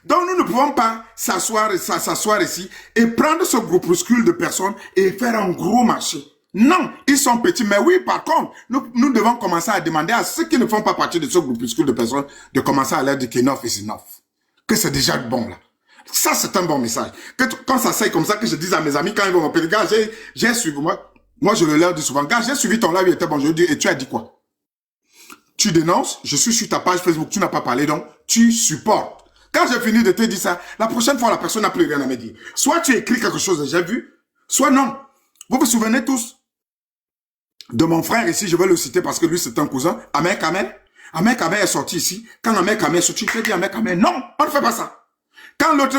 Donc nous ne pouvons pas s'asseoir ici et prendre ce groupuscule de personnes et faire un gros marché. Non, ils sont petits. Mais oui, par contre, nous devons commencer à demander à ceux qui ne font pas partie de ce groupuscule de personnes de commencer à leur dire qu'enough is enough. Que c'est déjà bon là. Ça, c'est un bon message. Que quand ça s'aille comme ça, que je dise à mes amis, quand ils vont m'appeler, gars, j'ai suivi, moi je le leur dis souvent, gars, j'ai suivi ton live, il était bon, je lui dis, et tu as dit quoi? Tu dénonces, je suis sur ta page Facebook, tu n'as pas parlé, donc tu supportes. Quand j'ai fini de te dire ça, la prochaine fois, la personne n'a plus rien à me dire. Soit tu écris quelque chose, j'ai vu, soit non. Vous vous souvenez tous de mon frère ici, je vais le citer parce que lui, c'est un cousin, Ahmed Kamel. Ahmed Kamel est sorti ici. Quand Ahmed Kamel est sorti, je dis Ahmed Kamel, non, on ne fait pas ça. Quand l'autre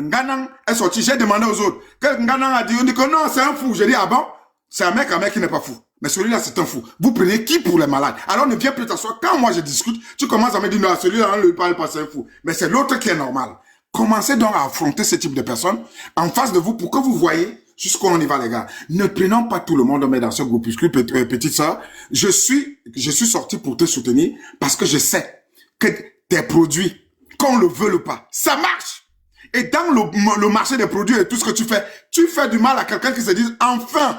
Nganang est sorti, j'ai demandé aux autres. Que Nganang a dit, on dit que non, c'est un fou. J'ai dit, ah bon? C'est un mec qui n'est pas fou. Mais celui-là, c'est un fou. Vous prenez qui pour les malades? Alors ne viens plus t'asseoir. Quand moi je discute, tu commences à me dire, non, celui-là, on ne lui parle pas, c'est un fou. Mais c'est l'autre qui est normal. Commencez donc à affronter ce type de personnes en face de vous pour que vous voyez jusqu'où on y va, les gars. Ne prenons pas tout le monde, mais dans ce groupuscule, petite sœur. Je suis sorti pour te soutenir parce que je sais que tes produits, qu'on le veut ou pas, ça marche. Et dans le marché des produits et tout ce que tu fais du mal à quelqu'un qui se dit, enfin,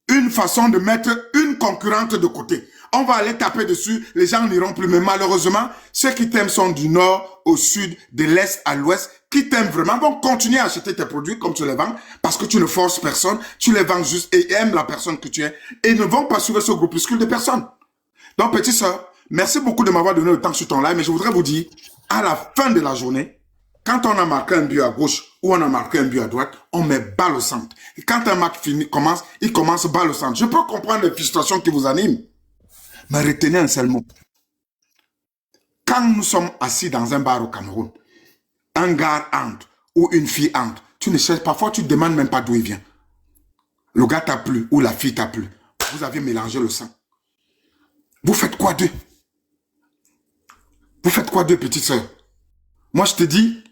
une façon de mettre une concurrente de côté. On va aller taper dessus, les gens n'iront plus. Mais malheureusement, ceux qui t'aiment sont du nord au sud, de l'est à l'ouest, qui t'aiment vraiment vont continuer à acheter tes produits comme tu les vends, parce que tu ne forces personne, tu les vends juste et aimes la personne que tu es, et ne vont pas suivre ce groupuscule de personnes. Donc, petite sœur, merci beaucoup de m'avoir donné le temps sur ton live, mais je voudrais vous dire, à la fin de la journée, quand on a marqué un but à gauche ou on a marqué un but à droite, on met balle au centre. Et quand un match commence, il commence balle au centre. Je peux comprendre les frustrations qui vous animent, mais retenez un seul mot. Quand nous sommes assis dans un bar au Cameroun, un gars entre ou une fille entre, tu ne cherches, parfois tu ne demandes même pas d'où il vient. Le gars t'a plu ou la fille t'a plu. Vous avez mélangé le sang. Vous faites quoi d'eux? Vous faites quoi d'eux, petite sœur? Moi, je te dis,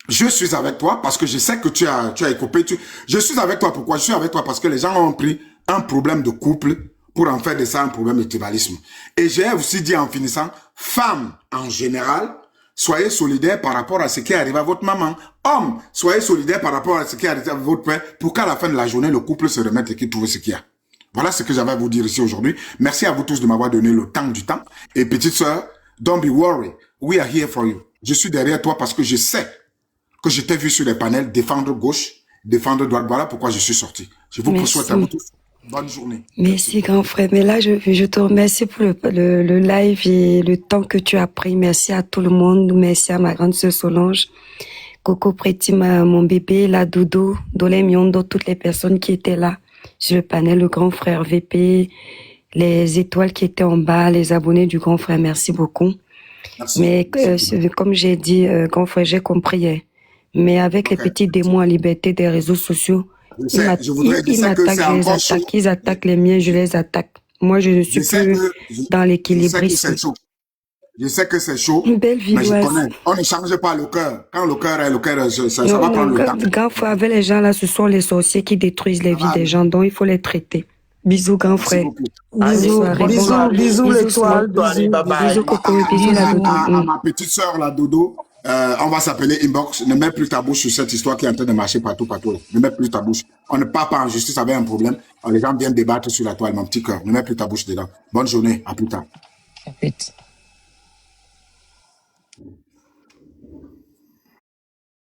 je suis avec toi parce que je sais que tu as écopé. Je suis avec toi. Pourquoi? Je suis avec toi parce que les gens ont pris un problème de couple pour en faire de ça un problème de tribalisme. Et j'ai aussi dit en finissant, femmes en général, soyez solidaires par rapport à ce qui arrive à votre maman. Hommes, soyez solidaires par rapport à ce qui arrive à votre père pour qu'à la fin de la journée, le couple se remette et qu'il trouve ce qu'il y a. Voilà ce que j'avais à vous dire ici aujourd'hui. Merci à vous tous de m'avoir donné le temps du temps. Et petite sœur, don't be worried. We are here for you. Je suis derrière toi parce que je sais que je t'ai vu sur les panels défendre gauche, défendre droite. Voilà pourquoi je suis sorti. Je vous souhaite à vous tous bonne journée. Merci, grand frère. Mais là, je te remercie pour le live et le temps que tu as pris. Merci à tout le monde. Merci à ma grande sœur Solange, Coco Prétima, mon bébé, la Doudou, Dolem Yondo, toutes les personnes qui étaient là sur le panel, le grand frère VP, les étoiles qui étaient en bas, les abonnés du grand frère. Merci beaucoup. Merci. Mais comme j'ai dit, grand frère, j'ai compris. Hein. Mais avec les petits démons en liberté des réseaux sociaux, ils m'attaquent, ils attaquent les miens, je les attaque. Moi, je ne suis plus dans l'équilibrisme. Je sais que c'est chaud, Une belle mais je villoise. connais. On ne change pas le cœur. Quand le cœur est, ça Non, va non, prendre le temps. grand frère, avec les gens là, ce sont les sorciers qui détruisent les vies des gens, donc il faut les traiter. Bisous, grand Merci frère. beaucoup. Allez, Bisous, soirée, bonne bisous, soirée. bisous l'étoile. Bonne soirée, bye bye. Bisous, Coco, bisous, la Bisous. doudou. À ma petite sœur, la Dodo, on va s'appeler Inbox. Ne mets plus ta bouche sur cette histoire qui est en train de marcher partout. Ne mets plus ta bouche. On ne part pas en justice avec un problème. Les gens viennent débattre sur la toile, mon petit cœur. Ne mets plus ta bouche dedans. Bonne journée. À plus tard. Répète.